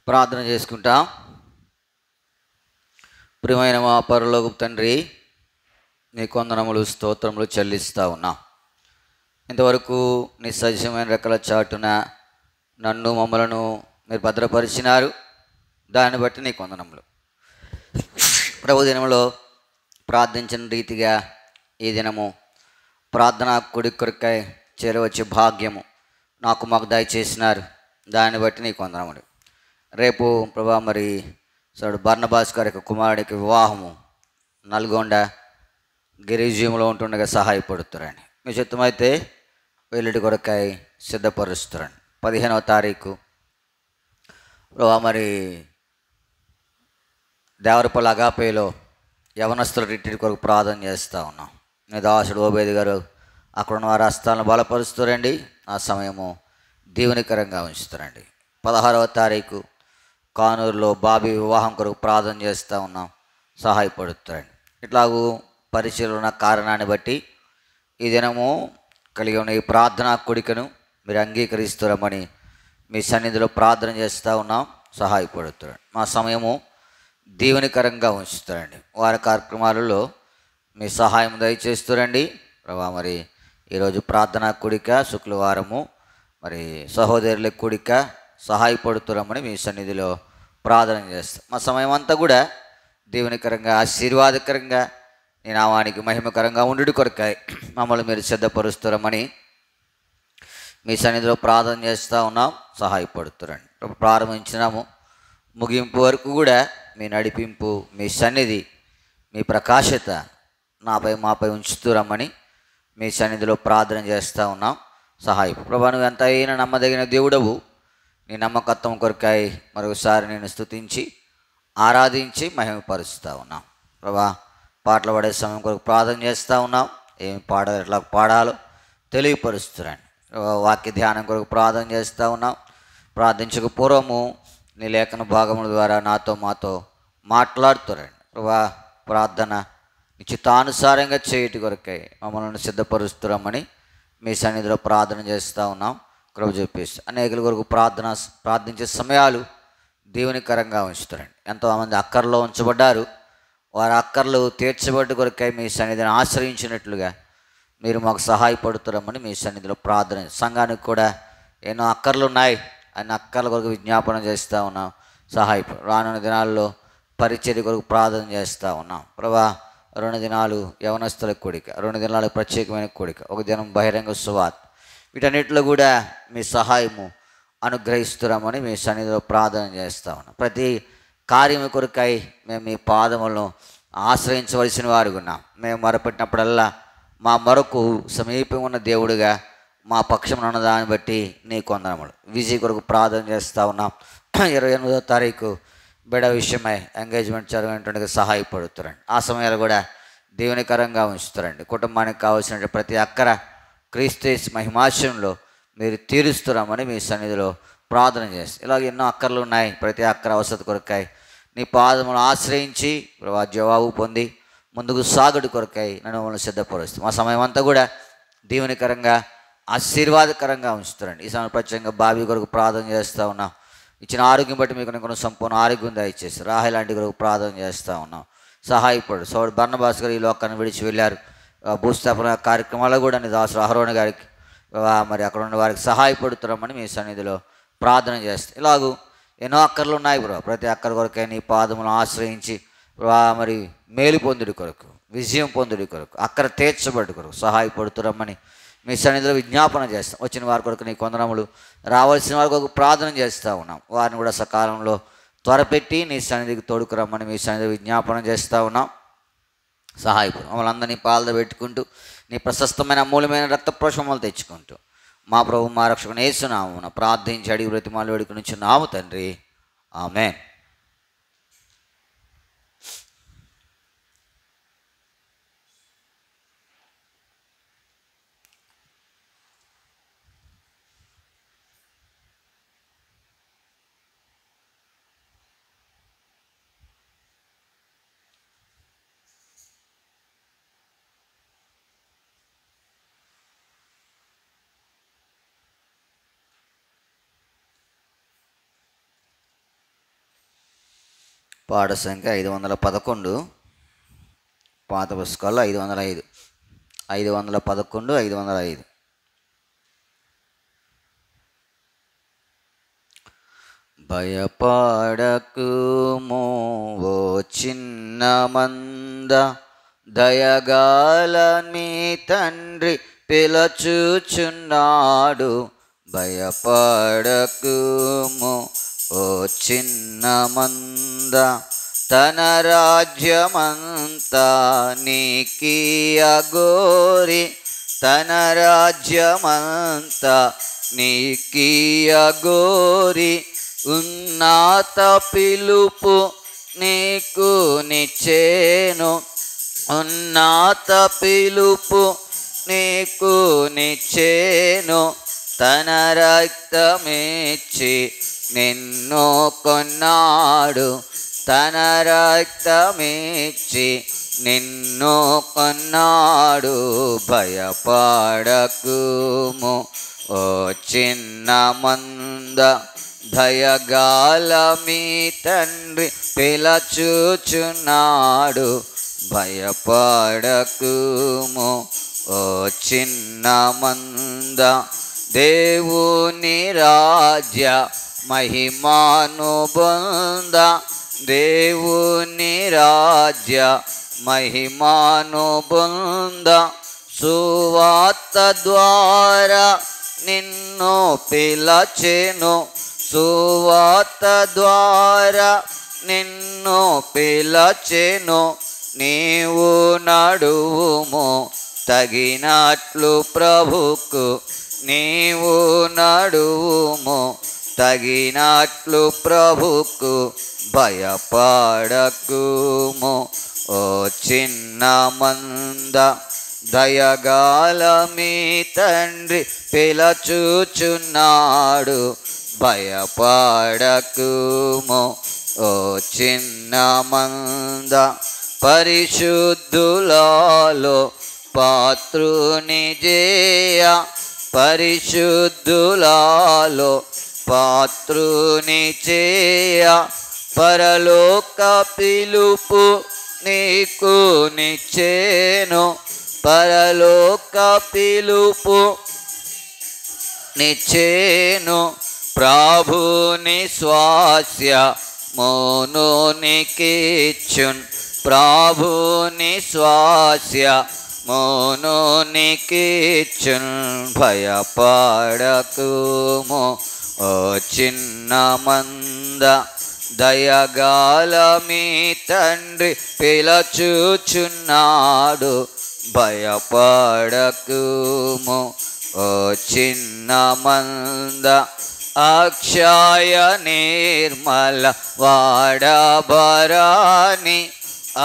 ప్రార్థన చేసుకుంటాం. ప్రియమైన మా పరలోకపు తండ్రి, నీ వందనములు స్తోత్రములు చెల్లిస్తూ ఉన్నాం. ఇంతవరకు నీ సజీవమైన రెక్కల చాటున నన్ను మమ్మలను మీరు భద్రపరిచినారు. దాన్ని బట్టి నీకు వందనములు. ప్రభు దినంలో ప్రార్థించిన రీతిగా ఈ దినము ప్రార్థన కుడి కొరకై చేరవచ్చే భాగ్యము మాకు దయచేసినారు. దాన్ని బట్టి నీకు వందనములు. రేపు ప్రభా మరి బర్నబాస్ గారి యొక్క కుమారుడికి వివాహము నల్గొండ గిరిజీయంలో ఉంటుండగా సహాయపడుతారని మీ చిత్తమైతే వెల్లుడి కొరకై సిద్ధపరుస్తారని. 15వ తారీఖు ప్రభా మరి దేవరపల్లి అగాపేలో యవనస్తుల రిట్రీట్ కొరకు ప్రార్థన చేస్తూ ఉన్నాం. మీ దాసుడు ఓబేది గారు అక్కడ ఉన్న వారి హస్తాలను బలపరుస్తారండి. ఆ సమయము దీవెనకరంగా ఉంచుతారండి. 16వ తారీఖు కానూరులో బాబీ వివాహం కొరకు ప్రార్థన చేస్తూ ఉన్నాం. సహాయపడుతారండి. ఇట్లాగూ పరిశీలన కారణాన్ని బట్టి ఈ దినము కలిగి ఉన్న ఈ ప్రార్థనా కోడికను మీరు అంగీకరిస్తారమని మీ సన్నిధిలో ప్రార్థన చేస్తూ ఉన్నాం. సహాయపడుతారండి. మా సమయము దీవెనకరంగా ఉంచుతారండి. వారి కార్యక్రమాలలో మీ సహాయం దయచేస్తారండి ప్రభా. మరి ఈరోజు ప్రార్థనా కూడిక శుక్రవారము, మరి సహోదరుల కూడిక సహాయపడుతురమ్మని మీ సన్నిధిలో ప్రార్థన చేస్తాం. మా సమయం అంతా కూడా దీవెనకరంగా ఆశీర్వాదకరంగా నీ నామానికి మహిమకరంగా ఉండుడి కొరకాయ మమ్మల్ని మీరు సిద్ధపరుస్తారమని మీ సన్నిధిలో ప్రార్థన చేస్తూ ఉన్నాం. సహాయపడుతురండి. ప్రారంభించినాము, ముగింపు వరకు కూడా మీ నడిపింపు, మీ సన్నిధి, మీ ప్రకాశత మాపై ఉంచుతురమ్మని మీ సన్నిధిలో ప్రార్థన చేస్తూ ఉన్నాం. ప్రభా, నువ్వు ఎంతైనా నమ్మదగిన దేవుడవు. నీ నమ్మకత్వం కొరకాయ మరొకసారి నేను స్తుతించి ఆరాధించి మహిమపరుస్తూ ఉన్నాం. ప్రభా, పాటలు పాడే సమయం కొరకు ప్రార్థన చేస్తూ ఉన్నాం. ఏమి పాడాలి, ఎట్లా పాడాలో తెలియపరుస్తున్నాను. వాక్య ధ్యానం కొరకు ప్రార్థన చేస్తూ ఉన్నాం. ప్రార్థించక పూర్వము నీ లేఖన భాగముల ద్వారా మాతో మాట్లాడుతున్నాను. ప్రభా, ప్రార్థన నిశ్చితానుసారంగా చేయటి కొరకై మమ్మల్ని సిద్ధపరుస్తున్నామని మీ సన్నిధిలో ప్రార్థన చేస్తూ ఉన్నాం. కృప చూపిస్తూ అనేకుల కొరకు ప్రార్థించే సమయాలు దీవెనకరంగా ఉంచుతారండి. ఎంతోమంది అక్కర్లో ఉంచబడ్డారు. వారి అక్కర్లు తీర్చబడ్డ కొరకై మీ సన్నిధిని ఆశ్రయించినట్లుగా మీరు మాకు సహాయపడుతున్నామని మీ సన్నిధిలో ప్రార్థన. సంఘానికి కూడా ఎన్నో అక్కర్లు ఉన్నాయి. అన్ని అక్కర్ల కొరకు విజ్ఞాపన చేస్తూ ఉన్నాం. రానున్న దినాల్లో పరిచర్య కొరకు ప్రార్థన చేస్తూ ఉన్నాం. ప్రభా, 2 దినాలు యవనస్తుల కూడిక, 2 దినాలకు ప్రత్యేకమైన కూడిక, 1 దినం బహిరంగ సువార్త, వీటన్నిటిలో కూడా మీ సహాయము అనుగ్రహిస్తున్నామని మీ సన్నిధిలో ప్రార్థన చేస్తూ ఉన్నాం. ప్రతి కార్యము కొరకై మేము మీ పాదములను ఆశ్రయించవలసిన వారుగా ఉన్నాం. మేము మొరపెట్టినప్పుడల్లా మా మొరకు సమీపం ఉన్న దేవుడిగా మా పక్షం ఉన్న దాన్ని బట్టి నీ వందనములు. విజయ్ కొరకు ప్రార్థన చేస్తూ ఉన్నాం. 28వ తారీఖు బిడ విషయమై ఎంగేజ్మెంట్ జరగడానికి సహాయపడుతారండి. ఆ సమయాలు కూడా దీవెనకరంగా ఉంచుతారండి. కుటుంబానికి కావాల్సిన ప్రతి అక్కర క్రీస్తు మహిమాశయంలో మీరు తీరుస్తున్నామని మీ సన్నిధిలో ప్రార్థన చేస్తారు. ఇలాగ ఎన్నో అక్కర్లు ఉన్నాయి. ప్రతి అక్కర అవసరం కొరకాయ నీ పాదములు ఆశ్రయించి జవాబు పొంది ముందుకు సాగుడు కొరకాయ నన్ను మమ్మల్ని సిద్ధపరుస్తాం. మా సమయం అంతా కూడా దీవెనకరంగా ఆశీర్వాదకరంగా ఉంచుతారండి. ఈ సమయం ప్రత్యేకంగా బాబీ కొరకు ప్రార్థన చేస్తూ ఉన్నాం. ఇచ్చిన ఆరోగ్యం బట్టి మీకు కొన్ని సంపూర్ణ ఆరోగ్యం దయచేసి రాహి లాంటి కొరకు ప్రార్థన చేస్తూ ఉన్నాం. సహాయపడు. బర్నబాస్ గారు ఈ లోకాన్ని విడిచి వెళ్ళారు. భూస్థాపన కార్యక్రమాల్లో కూడా నీ దాసుడు అహరోన్ గారికి మరి అక్కడ ఉన్న వారికి సహాయపడుతున్నామని మీ సన్నిధిలో ప్రార్థన చేస్తాం. ఇలాగూ ఎన్నో అక్కర్లు ఉన్నాయి బ్రో. ప్రతి అక్కర కొరకై నీ పాదములను ఆశ్రయించి మరి మేలు పొందుడి కొరకు, విజయం పొందుడి కొరకు, అక్కర తీర్చబడి కొరకు సహాయపడుతున్నామని మీ సన్నిధిలో విజ్ఞాపన చేస్తాం. వచ్చిన వారి కొరకు నీ వందనములు, రావాల్సిన వారి కొరకు ప్రార్థన చేస్తూ ఉన్నాం. వారిని కూడా సకాలంలో త్వరపెట్టి నీ సన్నిధికి తోడుకురమ్మని మీ సన్నిధిలో విజ్ఞాపన చేస్తూ ఉన్నాం. మమ్మల్ని అందరినీ పాలన పెట్టుకుంటూ నీ ప్రశస్తమైన అమూల్యమైన రక్త ప్రోషమలు తెచ్చుకుంటూ మా ప్రభు మా రక్షకుని యేసు నామమున ప్రార్థించి అడిగి బ్రతిమాలు వేడుకొనుచున్నాము తండ్రి. ఆమేన్. పాట సంఖ్య 511, పాత పుస్తకాల్లో 505, 511, 505. భయపడకుము ఓ చిన్న మంద, దయగాల మీ తండ్రి పిలచుచున్నాడు. భయపడకుము ఓ చిన్న మంద, తన రాజ్యమంతా నీకియగోరి, తన రాజ్యమంతా నీకియగోరి, ఉన్నత పిలుపు నీకు నిచ్చేను, ఉన్నత పిలుపు నీకు నిచ్చేను. తన రక్తమిచ్చి నిన్ను కొన్నాడు, తన రక్తమిచ్చి నిన్ను కొన్నాడు. భయపడకుము ఓ చిన్న మంద, దయగాల మీ తండ్రి పిలచుచున్నాడు. భయపడకుము ఓ చిన్న మంద, దేవుని రాజ్య మహిమాను పొంద, దేవుని రాజ్య మహిమాను పొంద. సువార్త ద్వారా నిన్ను పిలచెను, సువార్త ద్వారా నిన్ను పిలచెను. నీవు నడువుము తగినట్లు ప్రభుకు, నీవు నడువుము తగినట్లు ప్రభుకు. భయపడకుము ఓ చిన్న మంద, దయగాల మీ తండ్రి పిలచుచున్నాడు. భయపడకుము ఓ చిన్న మంద, పరిశుద్ధులలో పాత్రుని జేయ, పరిశుద్ధులలో పాత్రుని చేయ. పరలోక పిలుపు నీకు నిచ్చేను, పరలోక పిలుపు నిచ్చేను. ప్రభుని స్వాస్య మోను నికిచ్చున్, ప్రభుని స్వాస్య మోను నికిచ్చున్. భయపడకుము ఓ చిన్న మంద, దయగాల మీ తండ్రి పిలచుచున్నాడు. భయపడకుము ఓ చిన్న మంద, అక్షయ నిర్మల వాడబరాని,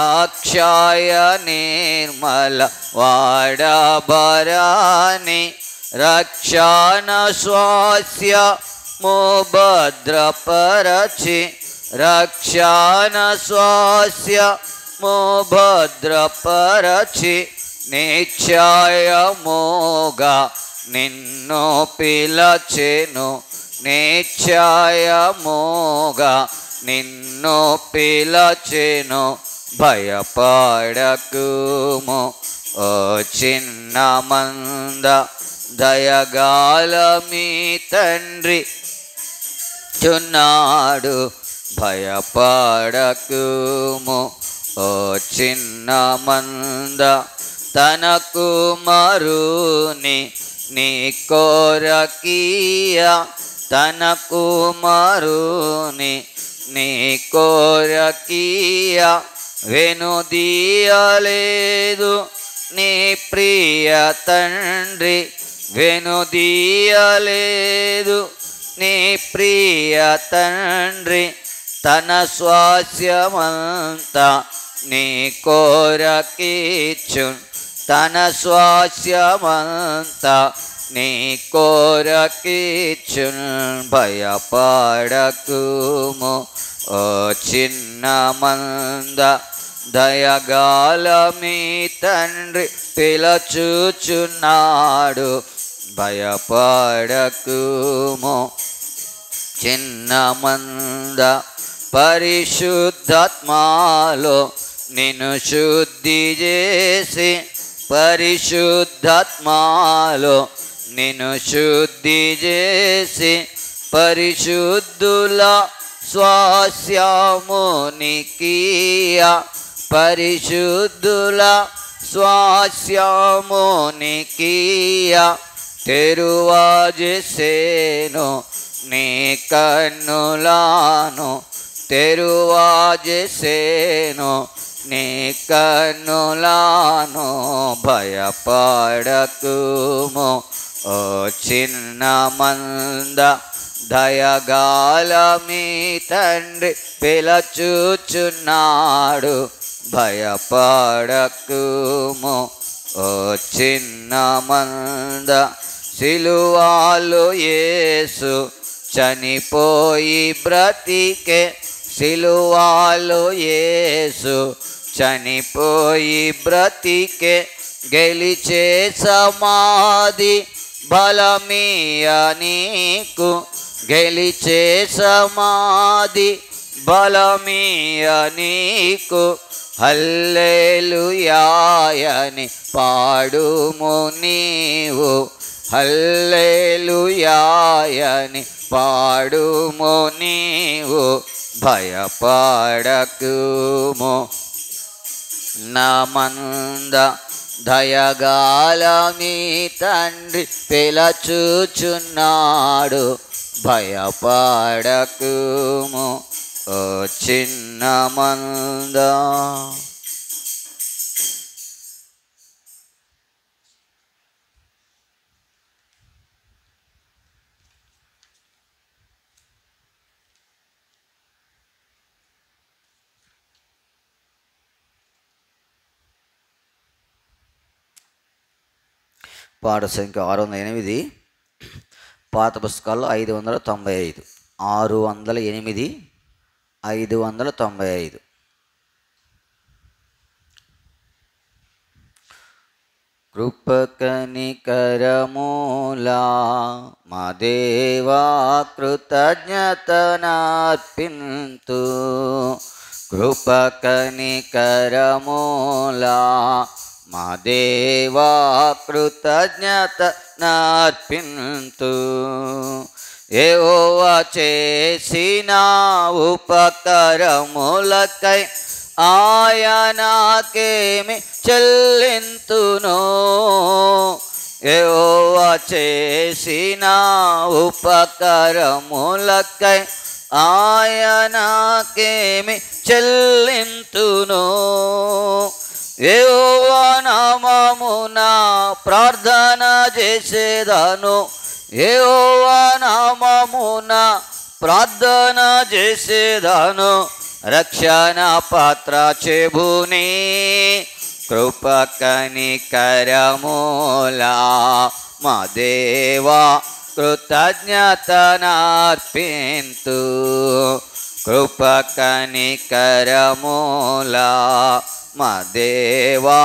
అక్షయ నిర్మల వాడబరాని. రక్షణ స్వాస్య భద్రపరచి, రక్షణ స్వాస్య భద్రపరచి. నిశ్చయముగా నిన్ను పిలచెను, నిశ్చయముగా నిన్ను పిలచెను. భయపడకుము ఓ చిన్న మంద, దయగాల మీ తండ్రి చున్నాడు. భయపడకుము ఓ చిన్న మంద, తన కుమారుని నీ కోరకీయ, తన కుమారుని నీ కోరకీయ. వెనుదీయలేదు నీ ప్రియ తండ్రి, వెనుదీయలేదు నీ ప్రియ తండ్రి. తన స్వాస్యమంతా నీ కోరకిచ్చున్, తన స్వాస్యమంతా నీ కోరకిచ్చున్. భయపడకుము ఓ చిన్న మంద, దయగాల మీ తండ్రి పిలచుచున్నాడు. భయపడకుము చిన్న మంద, పరిశుద్ధాత్మలో నిన్ను శుద్ధి చేసి, పరిశుద్ధాత్మలో నిన్ను శుద్ధి చేసి, పరిశుద్ధుల స్వాస్యమునికియ, పరిశుద్ధుల స్వాస్యమునికియ. తెరువాజేసేను నీ కన్నులను, తెరువాజేసేను నీ కన్నులను. భయపడకుము ఓ చిన్న మంద, దయగాల మీ తండ్రి పిలచుచున్నాడు. భయపడకుము ఓ చిన్న మంద, సిలువలో యేసు చనిపోయి బ్రతికే, సిలువలో యేసు చనిపోయి బ్రతికే. గెలిచే సమాధి బలమీయ నీకు, గెలిచే సమాధి బలమీయ నీకు. హల్లెలూయాయని పాడుము నీవు, హల్లెలూయాయని పాడుము నీవు. భయపడకుము నా మంద, దయగాల మీ తండ్రి పిలచుచున్నాడు. భయపడకుము ఓ చిన్న మంద. పాట సంఖ్య 608, పాత పుస్తకాల్లో 595, 608, 595. కృపకనికరమూలా మా దేవా కృతజ్ఞతనర్పింతు, కృపకనికరమూలా మా దేవా కృతజ్ఞతనర్పింతు. యెహోవా చేసిన ఉపకారములకై ఆయనకేమి చెల్లింతును, యెహోవా చేసిన ఉపకారములకై ఆయనకేమి చెల్లింతును. యెహోవా నామమున ప్రార్థన చేసేదను, యెహోవా నామమున ప్రార్థన చేసేదను. రక్షణ పాత్ర చెబుని కృపకనికరమూలా మా దేవా కృతజ్ఞతనర్పింతు, కృపకనికరమూలా మా దేవా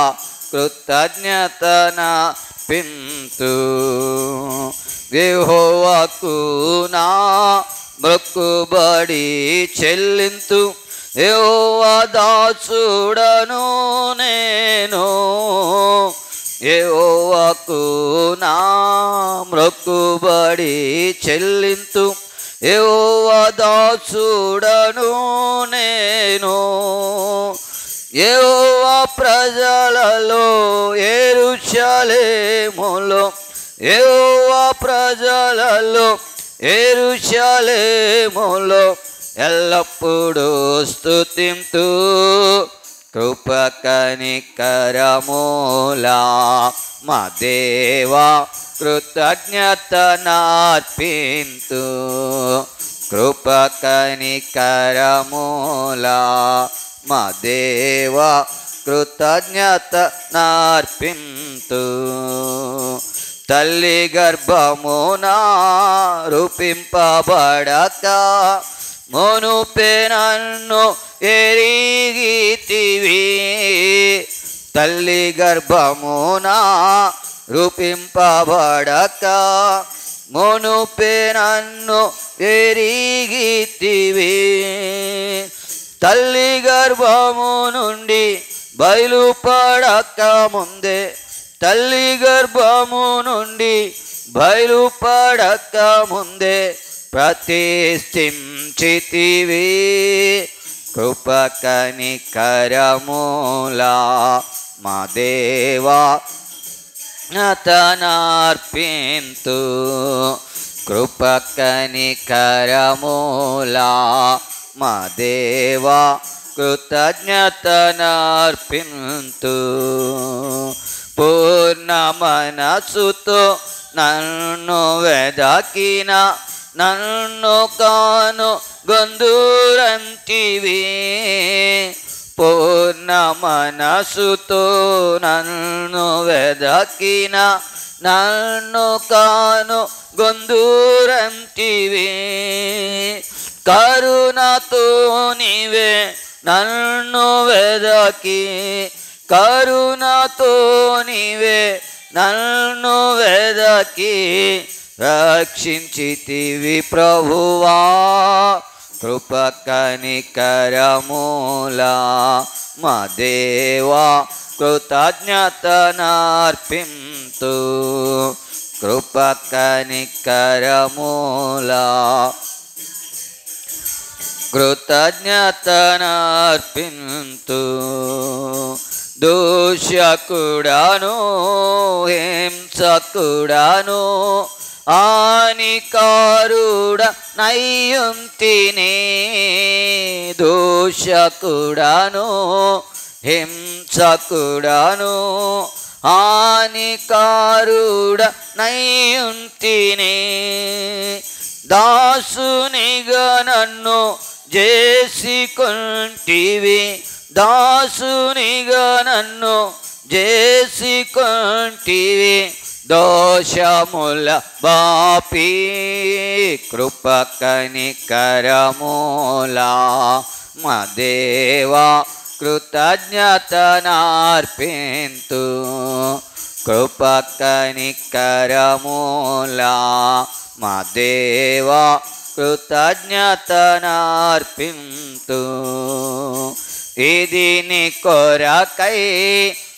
కృతజ్ఞతనర్పింతు. యెహోవాకు నా మొక్కుబడి చెల్లింతు, యెహోవా దాసుడను నేను. యెహోవాకు నా మొక్కుబడి చెల్లింతు, యెహోవా దాసుడను నేను. యెహోవా ప్రజలలో యెరూషలేములో, యెహోవా ప్రజలలో యెరూషలేములో ఎల్లప్పుడూ స్తుతింతు, కృపకనికరమూలా మా దేవా కృతజ్ఞతనర్పింతు, కృపకనికరమూలా మా దేవా కృతజ్ఞతనర్పింతు. తల్లి గర్భమున రూపింపబడక మునుపే నన్ను ఎరిగితివి, తల్లి గర్భమున రూపింపబడక మునుపే నన్ను ఎరిగితివి. తల్లి గర్భము నుండి బయలుపడక ముందే, తల్లి గర్భము నుండి బయలుపడక ముందే ప్రతిష్ఠించితివి కృప కనికరములా మా దేవా అతనార్పింతు కృప కనికరములా మా దేవా కృతజ్ఞతనార్పింతు పూర్ణ మనసుతో నన్ను వెదకిన నన్ను కాను గొందురంటివి పూర్ణ మనసుతో నన్ను వెదకిన నన్ను కాను గొందురంటివి కరుణతో నీవే నన్ను వెదకి కరుణతో నీవే నన్ను వెదకి రక్షించితివి ప్రభువా కృప కనికరములా మా దేవా కృతజ్ఞతనార్పింతు కృప కనికరములా కృతజ్ఞతనార్పింతు దూషకుడాను హింసకుడాను హానికారుడ నయ్యుంతినే దూషకుడాను హింసకుడాను హానికారుడ నయ్యుంతినే దాసునిగా నన్ను చేసుకొంటివి దాసునిగా నన్ను చేసుకొంటివి దోషముల బాపి కృప కనికరములా మా దేవా కృతజ్ఞతనార్పింతు కృప కనికరములా మా దేవా కృతజ్ఞతనార్పింతు ఇది నీ కొరకై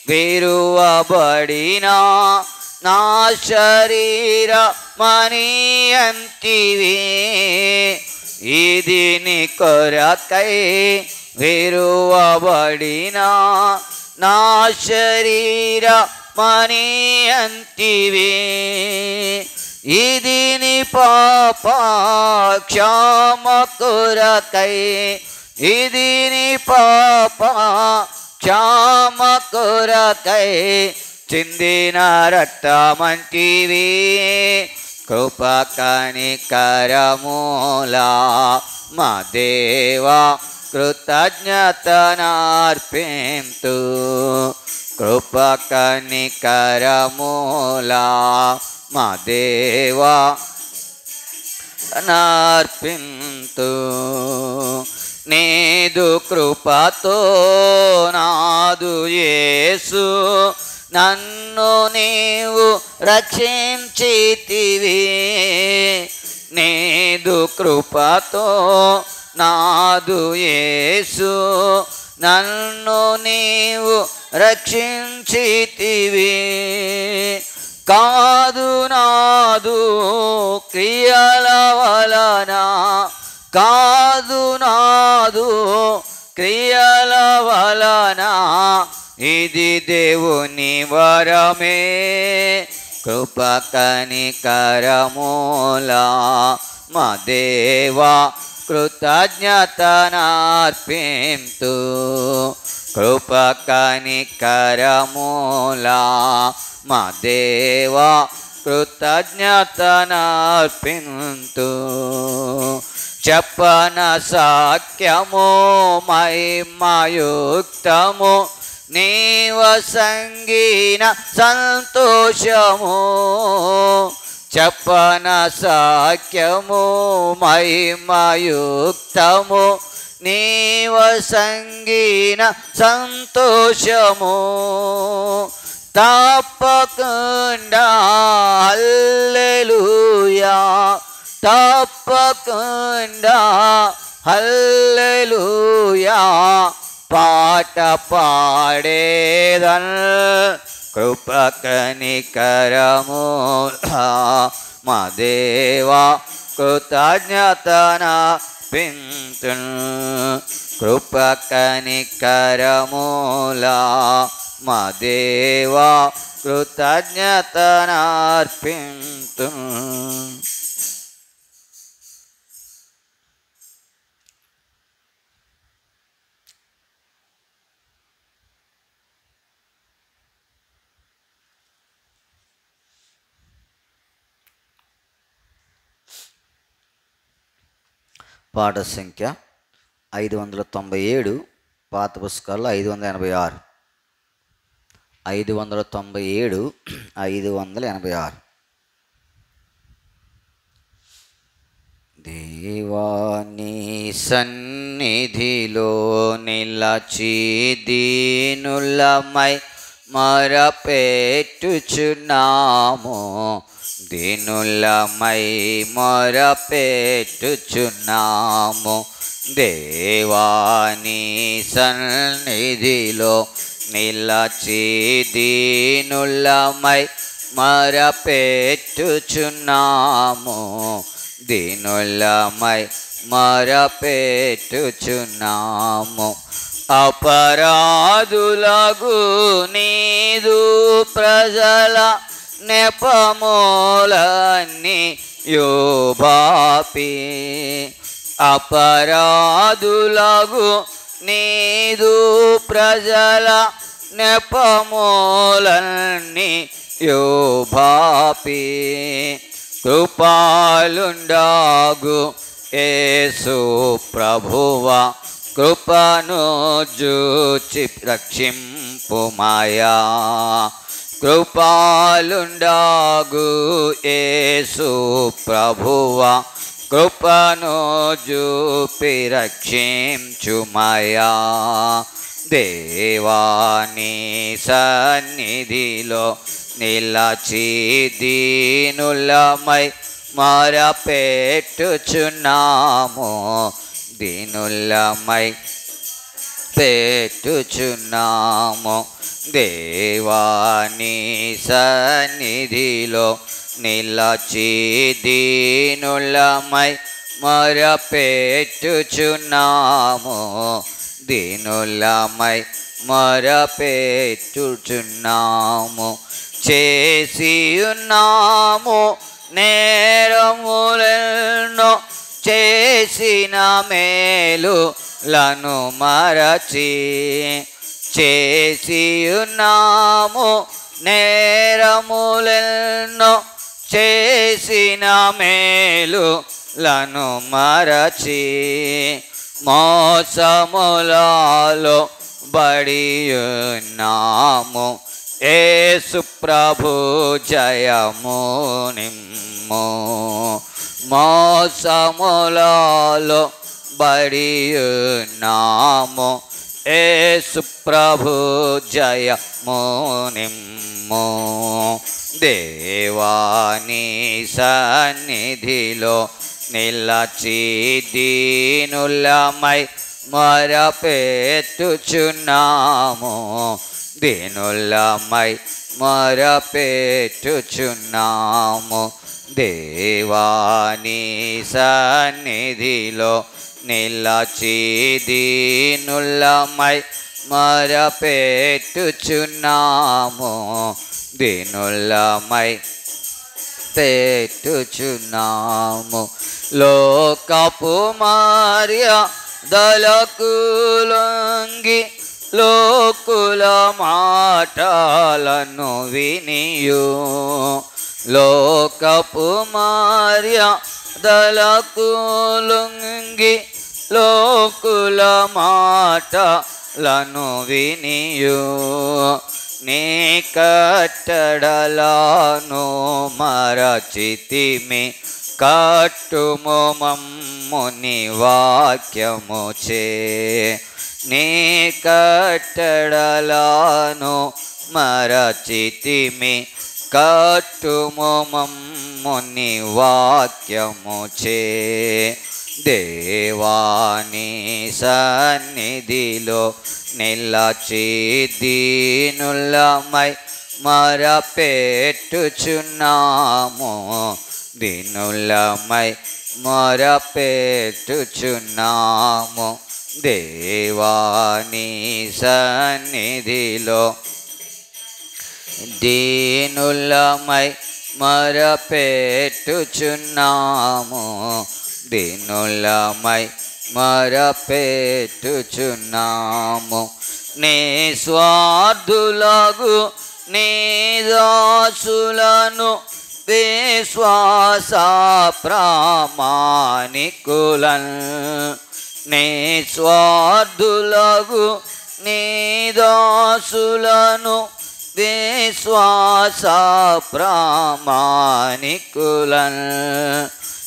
విరువబడిన నా శరీర మనియంటివి ఇది నీ కొరకై విరువబడిన నా శరీర మనియంటివి ఇది నీ పాప క్షమ కొరకై ఇది నీ పాప క్షమ కొరకై చిందిన రక్తమంటివి కృప కనికరములా మా దేవా కృతజ్ఞతనార్పింతు కృప కనికరములా మా దేవా నార్పింతు నీదు కృపతో నాదు యేసు నన్ను నీవు రక్షించితివి నీదు కృపతో నాదు యేసు నన్ను నీవు రక్షించితివి కాదు నాదు క్రియల వలన కాదు నాదు క్రియల వలన ఇది దేవుని వరమే కృప కనికరములా మా దేవా కృతజ్ఞతనార్పింతు కృప కనికరములా మా దేవా కృతజ్ఞతనార్పింతు చెప్పన సాఖ్యము మహిమయుక్తము నీవ సంగీన సంతోషము చెప్పన సాఖ్యము మహిమయుక్తము నీవ సంగీన సంతోషము తప్పకుండా హల్లెలూయా తప్పకుండా హల్లెలూయా పాట పాడేదన్ కృప కనికరములా మా దేవా కృతజ్ఞతనర్పింతున్ కృప కనికరములా మా దేవా కృతజ్ఞతనర్పింతున్. పాట సంఖ్య 597, పాత పుస్తకాల్లో 586. 597, 586. దేవాని సన్నిధిలో నిలచి దీనులమై మొరపెట్టుచున్నాము, దీనులమై మొరపెట్టుచున్నాము. దేవాని సన్నిధిలో నిలచి దీనులమై మొరపెట్టుచున్నాము, దీనులమై మొరపెట్టుచున్నాము. అపరాధులగు నీదు ప్రజల నెపములన్నీ యోబాపి, అపరాధులగు నీదు ప్రజల నెపములన్నీ యోబాపి. కృపాలుండాగు యేసు ప్రభువా, కృపను జూచి రక్షింపుమయా. కృపాలుండాగు యేసు ప్రభువా, కృపను జూపి రక్షించుమయా. దేవాని సన్నిధిలో నిలచి దీనులమై మొరపెట్టుచున్నాము, దీనులమై పెట్టుచున్నాము. దేవాని సన్నిధిలో నిలచి దీనులమై మొరపెట్టుచున్నాము, దీనులమై మొరపెట్టుచున్నాము. చేసియున్నాము నేరములెన్నో, చేసిన మేలులను మరచి. చేసియున్నాము నేరములెన్నో, చేసిన మేలులను మరచి. మోసములలో బడియున్నాము, యేసు ప్రభు జయము నిమ్ము. మోసములలో బడియున్నాము, యేసు ప్రభు జయము నిమ్ము. దేవాని సన్నిధిలో నిలచి దీనులమై మొరపెట్టుచున్నాము, దీనులమై మొరపెట్టుచున్నాము. దేవాని సన్నిధిలో నిలచి దీనులమై మొరపెట్టుచున్నాము, దీనులమై పెట్టుచున్నాము. లోకపు మర్యాదలకు లొంగి లోకుల మాటలను వినియు, లోకపు మర్యాదలకు లొంగి లోకుల మాటలను వినియు. నీ కట్టడలను మరచితిమి, కట్టుము మమ్ము నీ వాక్యముచే. నీ కట్టడలను మరచితిమి, కట్టుము మమ్ము నీ వాక్యముచే. దేవాని సన్నిధిలో నిలచి దీనులమై మొరపెట్టుచున్నాము, దీనులమై మొరపెట్టుచున్నాము. దేవాని సన్నిధిలో దీనులమై మొరపెట్టుచున్నాము, దీనులమై మొరపెట్టుచున్నాము. నీ స్వార్థులగు నీ దాసులను విశ్వాస ప్రామాణికులను, నీ స్వార్థులగు నీ దాసులను విశ్వాస ప్రామాణికులను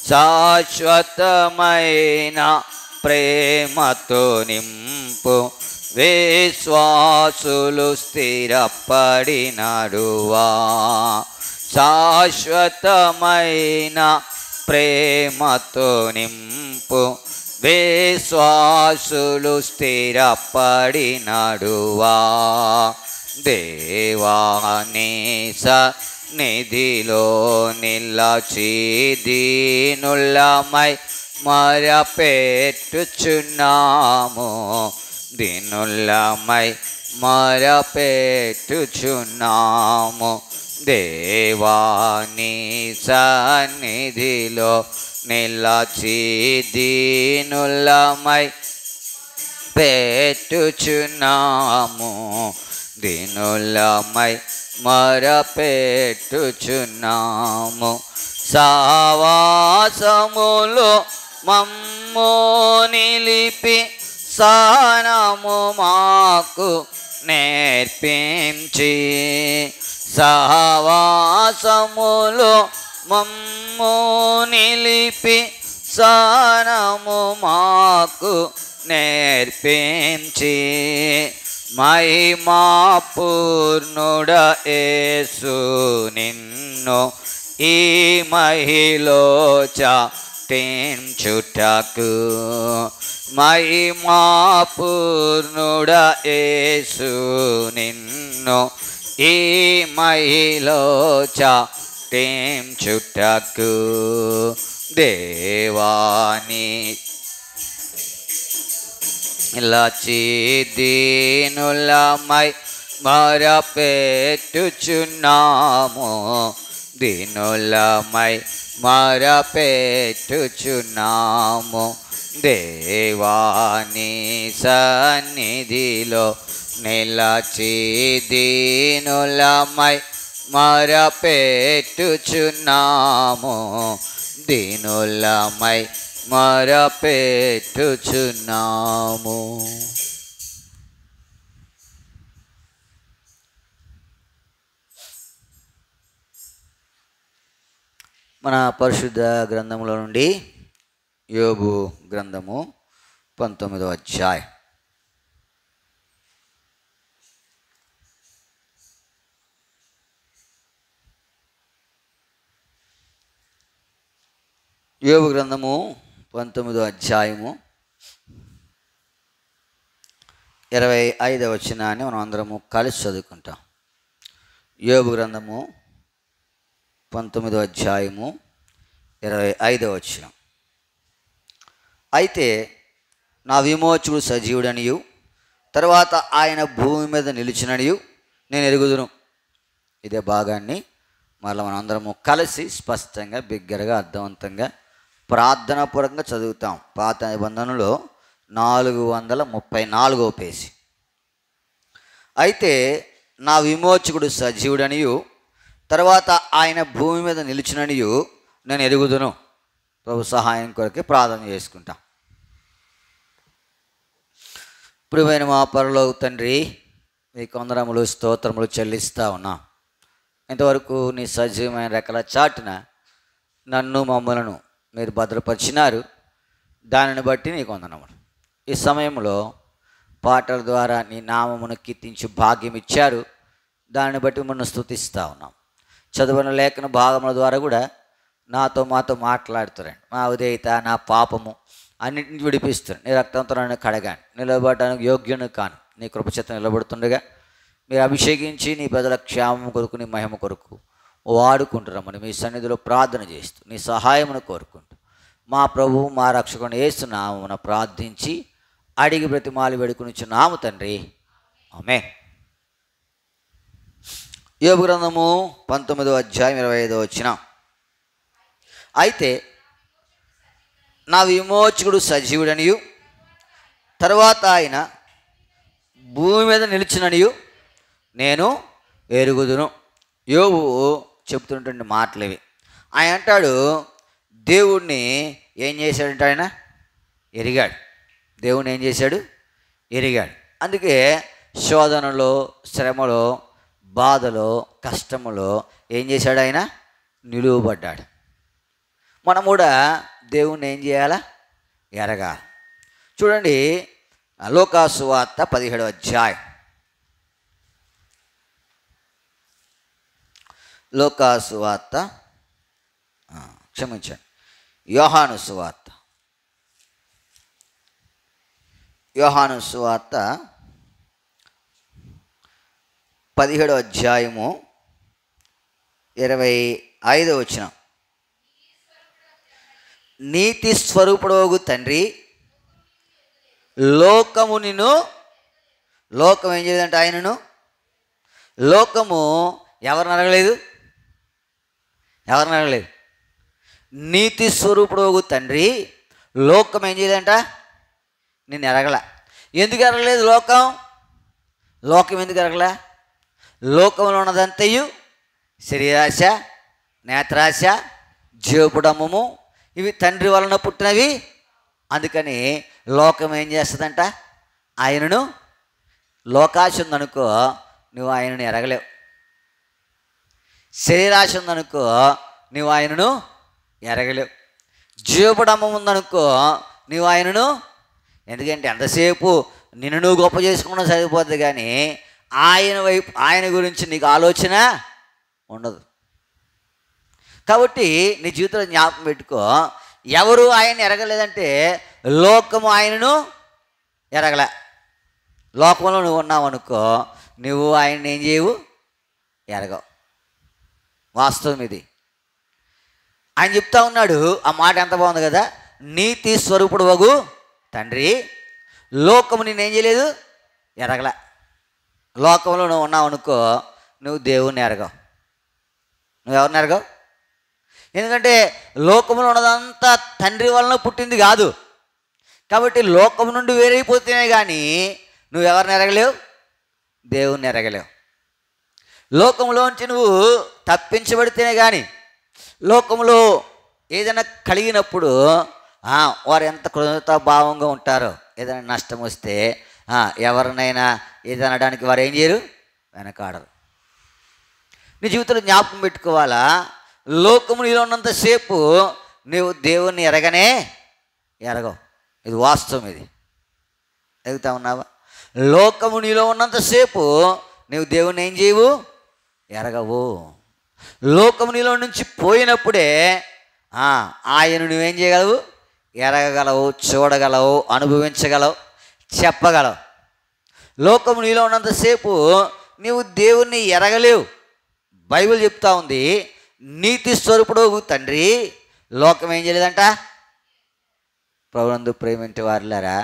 శాశ్వతమైన ప్రేమతో నింపు, విశ్వాసులు స్థిరపడినడువా. శాశ్వతమైన ప్రేమతో నింపు, విశ్వాసులు స్థిరపడినడువా. దేవాని సన్నిధిలో నిలచి దీనులమై మొరపెట్టుచున్నాము, దీనులమై మొరపెట్టుచున్నాము. దేవాని సన్నిధిలో నిలచి దీనులమై పెట్టుచున్నాము, దీనులమై మొరపెట్టుచున్నాము. సావాసములో మమ్ము నిలిపి సహనము మాకు నేర్పించి, సహవాసములో మమ్ము నిలిపి సహనము మాకు నేర్పించి, మహిమా పూర్ణుడ యేసు నిన్ను ఈ మహిలో చాటించుటకు, మహిమా పూర్ణుడ యేసు నిన్ను ఈ మహిలో చాటించుటకు. దేవాని నిలచి దీనులమై మొరపెట్టుచున్నాము, దీనులమై మొరపెట్టుచున్నాము. దేవాని సన్నిధిలో నిలచి దీనులమై మొరపెట్టుచున్నాము, దీనులమై మొరపెట్టుచున్నాము. మన పరిశుద్ధ గ్రంథములో నుండి యోబు గ్రంథము 19వ అధ్యాయం. యోబు గ్రంథము 19వ అధ్యాయము 25వ వచనాన్ని మనం అందరము కలిసి చదువుకుంటాం. యోబు గ్రంథము 19వ అధ్యాయము 25వ వచనం. అయితే నా విమోచకుడు సజీవుడనియు తర్వాత ఆయన భూమి మీద నిలిచిననియు నేను ఎరుగుదును. ఇదే భాగాన్ని మళ్ళీ మనం అందరము కలిసి స్పష్టంగా బిగ్గరగా అర్థవంతంగా ప్రార్థనాపూర్వకంగా చదువుతాం. పాత నిబంధనలో 434వ పేజీ. అయితే నా విమోచకుడు సజీవుడనియు తర్వాత ఆయన భూమి మీద నిలిచిననియు నేను ఎరుగుదును. ప్రభు సహాయం కొరకే ప్రార్థన చేసుకుంటాం. ప్రియమైన మా పరలోక తండ్రి, మీ కొందరములు స్తోత్రములు చెల్లిస్తూ ఉన్నా. ఇంతవరకు నీ సజీవమైన రెక్కల చాటున నన్ను మమ్మలను మీరు భద్రపరిచినారు. దానిని బట్టి నీ కొందనములు. ఈ సమయంలో పాటల ద్వారా నీ నామమును కీర్తించి భాగ్యం ఇచ్చారు. దాన్ని బట్టి మనం స్తుతిస్తూ ఉన్నాం. చదువున లేఖన భాగముల ద్వారా కూడా మాతో మాట్లాడుతారండి. మా ఉదయత, నా పాపము, అన్నింటిని విడిపిస్తాను. నీ రక్తంతో నన్ను కడగాను, నిలబడడానికి యోగ్యుని కాను. నీ కృపచేత నిలబడుతుండగా మీరు అభిషేకించి నీ ప్రజల క్షేమం కొరకు, నీ మహిమ కొరకు వాడుకుంటున్నామని మీ సన్నిధిలో ప్రార్థన చేస్తూ నీ సహాయమును కోరుకుంటూ మా ప్రభువు మా రక్షకుని యేసు నామమున ప్రార్థించి అడిగి బ్రతిమాలి వేడుకొనిచున్నాము తండ్రి, ఆమేన్. యోబు గ్రంథము 19వ అధ్యాయం 25వ వచనం. అయితే నా విమోచకుడు సజీవుడనియు తరువాత ఆయన భూమి మీద నిలిచిననియు నేను ఎరుగుదును. యోబు చెప్తున్నటువంటి మాటలు ఇవి. ఆయన అంటాడు, దేవుణ్ణి ఏం చేశాడంటే ఆయన ఎరిగాడు. దేవుణ్ణి ఏం చేశాడు? ఎరిగాడు. అందుకే శోధనలో, శ్రమలో, బాధలో, కష్టములో ఏం చేశాడు? ఆయన నిలువబడ్డాడు. మనం కూడా దేవుణ్ణి ఏం చేయాలా? ఎరగాలి. చూడండి, లూకాసు సువార్త 17వ అధ్యాయం. లూకాసు సువార్త, క్షమించండి, యోహాను సువార్త. యోహాను సువార్త 17వ అధ్యాయము 25వ వచనం. నీతి స్వరూపుడోగు తండ్రి లోకము నిన్ను, లోకం ఏం చేయలేదంటే ఆయనను, లోకము ఎవరిని అడగలేదు? ఎవరిని అడగలేదు? నీతి స్వరూపుడోగు తండ్రి లోకం ఏం చేయలేదంట? నిన్ను ఎరగల. ఎందుకు ఎరగలేదు లోకం? లోకం ఎందుకు ఎరగల? లోకంలో ఉన్నదంతయు శరీరాశ, నేత్రాశ, జీవపుడమ్మము, ఇవి తండ్రి వలన పుట్టినవి. అందుకని లోకం ఏం చేస్తుందంట? ఆయనను, లోకాశ ఉందనుకో నువ్వు ఆయనను ఎరగలేవు. శరీరాశ ఉందనుకో నువ్వు ఆయనను ఎరగలేవు. జీవపుడమ్మం ఉందనుకో నువ్వు ఆయనను, ఎందుకంటే ఎంతసేపు నిన్ను నువ్వు గొప్ప చేసుకున్నా సరిపోద్ది, కానీ ఆయన వైపు, ఆయన గురించి నీకు ఆలోచన ఉండదు. కాబట్టి నీ జీవితంలో జ్ఞాపకం పెట్టుకో, ఎవరు ఆయన ఎరగలేదంటే లోకము ఆయనను ఎరగలే. లోకంలో నువ్వు ఉన్నావు అనుకో నువ్వు ఆయన్ని ఏం చేయవు? ఎరగవు. వాస్తవం ఇది. ఆయన చెప్తా ఉన్నాడు, ఆ మాట ఎంత బాగుంది కదా, నీతి స్వరూపుడు వగు తండ్రి లోకము నేనేం చేయలేదు? ఎరగలే. లోకంలో నువ్వు ఉన్నావు అనుకో నువ్వు దేవుణ్ణి ఎరగవు. నువ్వు ఎవరిని ఎరగవు? ఎందుకంటే లోకంలో ఉన్నదంతా తండ్రి వలన పుట్టింది కాదు. కాబట్టి లోకం నుండి వేరైపోతేనే కానీ నువ్వు ఎవరిని ఎరగలేవు? దేవుణ్ణి ఎరగలేవు. లోకంలోంచి నువ్వు తప్పించబడితేనే కానీ, లోకంలో ఏదైనా కలిగినప్పుడు వారు ఎంత కృతజ్ఞతాభావంగా ఉంటారో, ఏదైనా నష్టం వస్తే ఎవరినైనా ఏదైనా అనడానికి వారు ఏం చేయరు? వెనకాడరు. నీ జీవితంలో జ్ఞాపకం పెట్టుకోవాలా, లోకము నీలో ఉన్నంతసేపు నువ్వు దేవుణ్ణి ఎరగనే ఎరగవు. ఇది వాస్తవం. ఇది ఎదుగుతా ఉన్నావా? లోకము నీలో ఉన్నంతసేపు నువ్వు దేవుణ్ణి ఏం చేయవు? ఎరగవు. లోకము నీలో నుంచి పోయినప్పుడే ఆయన నువ్వేం చేయగలవు? ఎరగగలవు, చూడగలవు, అనుభవించగలవు, చెప్పగలవు. లోకము నీలో ఉన్నంతసేపు నీవు దేవుణ్ణి ఎరగలేవు. బైబిల్ చెప్తా ఉంది, నీతి స్వరూపుడు తండ్రి లోకం ఏం చేయలేదంట? ప్రభునందు ప్రేమించే వారులారా,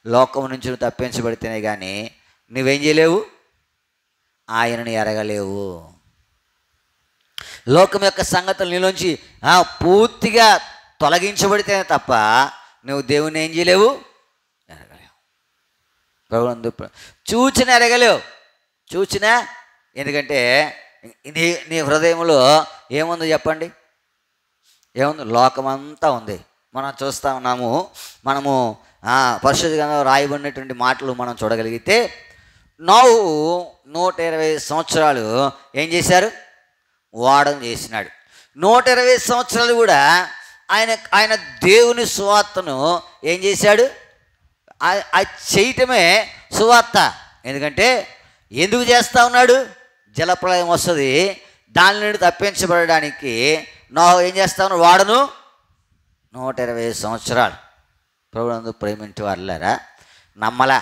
లోకం నుంచి నువ్వు తప్పించబడితేనే కానీ నువ్వేం చేయలేవు? ఆయనను ఎరగలేవు. లోకం యొక్క సంగతులు నీలోంచి పూర్తిగా తొలగించబడితేనే తప్ప నువ్వు దేవుని ఏం చేయలేవు? ఎరగలేవు. ప్రభునందు చూచిన ఎరగలేవు. చూచినా, ఎందుకంటే నీ హృదయంలో ఏముందో చెప్పండి? ఏముంది? లోకమంతా ఉంది. మనం చూస్తూ ఉన్నాము. మనము పరిశుద్ధ గ్రంథంలో రాయబడినటువంటి మాటలు మనం చూడగలిగితే, నోహు 120 సంవత్సరాలు ఏం చేశారు? వాడను చేసినాడు. 120 సంవత్సరాలు కూడా ఆయన దేవుని సువార్తను ఏం చేశాడు? అది చేయటమే సువార్త. ఎందుకంటే ఎందుకు చేస్తూ ఉన్నాడు? జలప్రళయం వస్తుంది, దాని నుండి తప్పించబడడానికి నోహు ఏం చేస్తా ఉన్నాడు? వాడను 120 సంవత్సరాలు. ప్రభునందు ప్రేమించే వాళ్ళారా, నమ్మలా.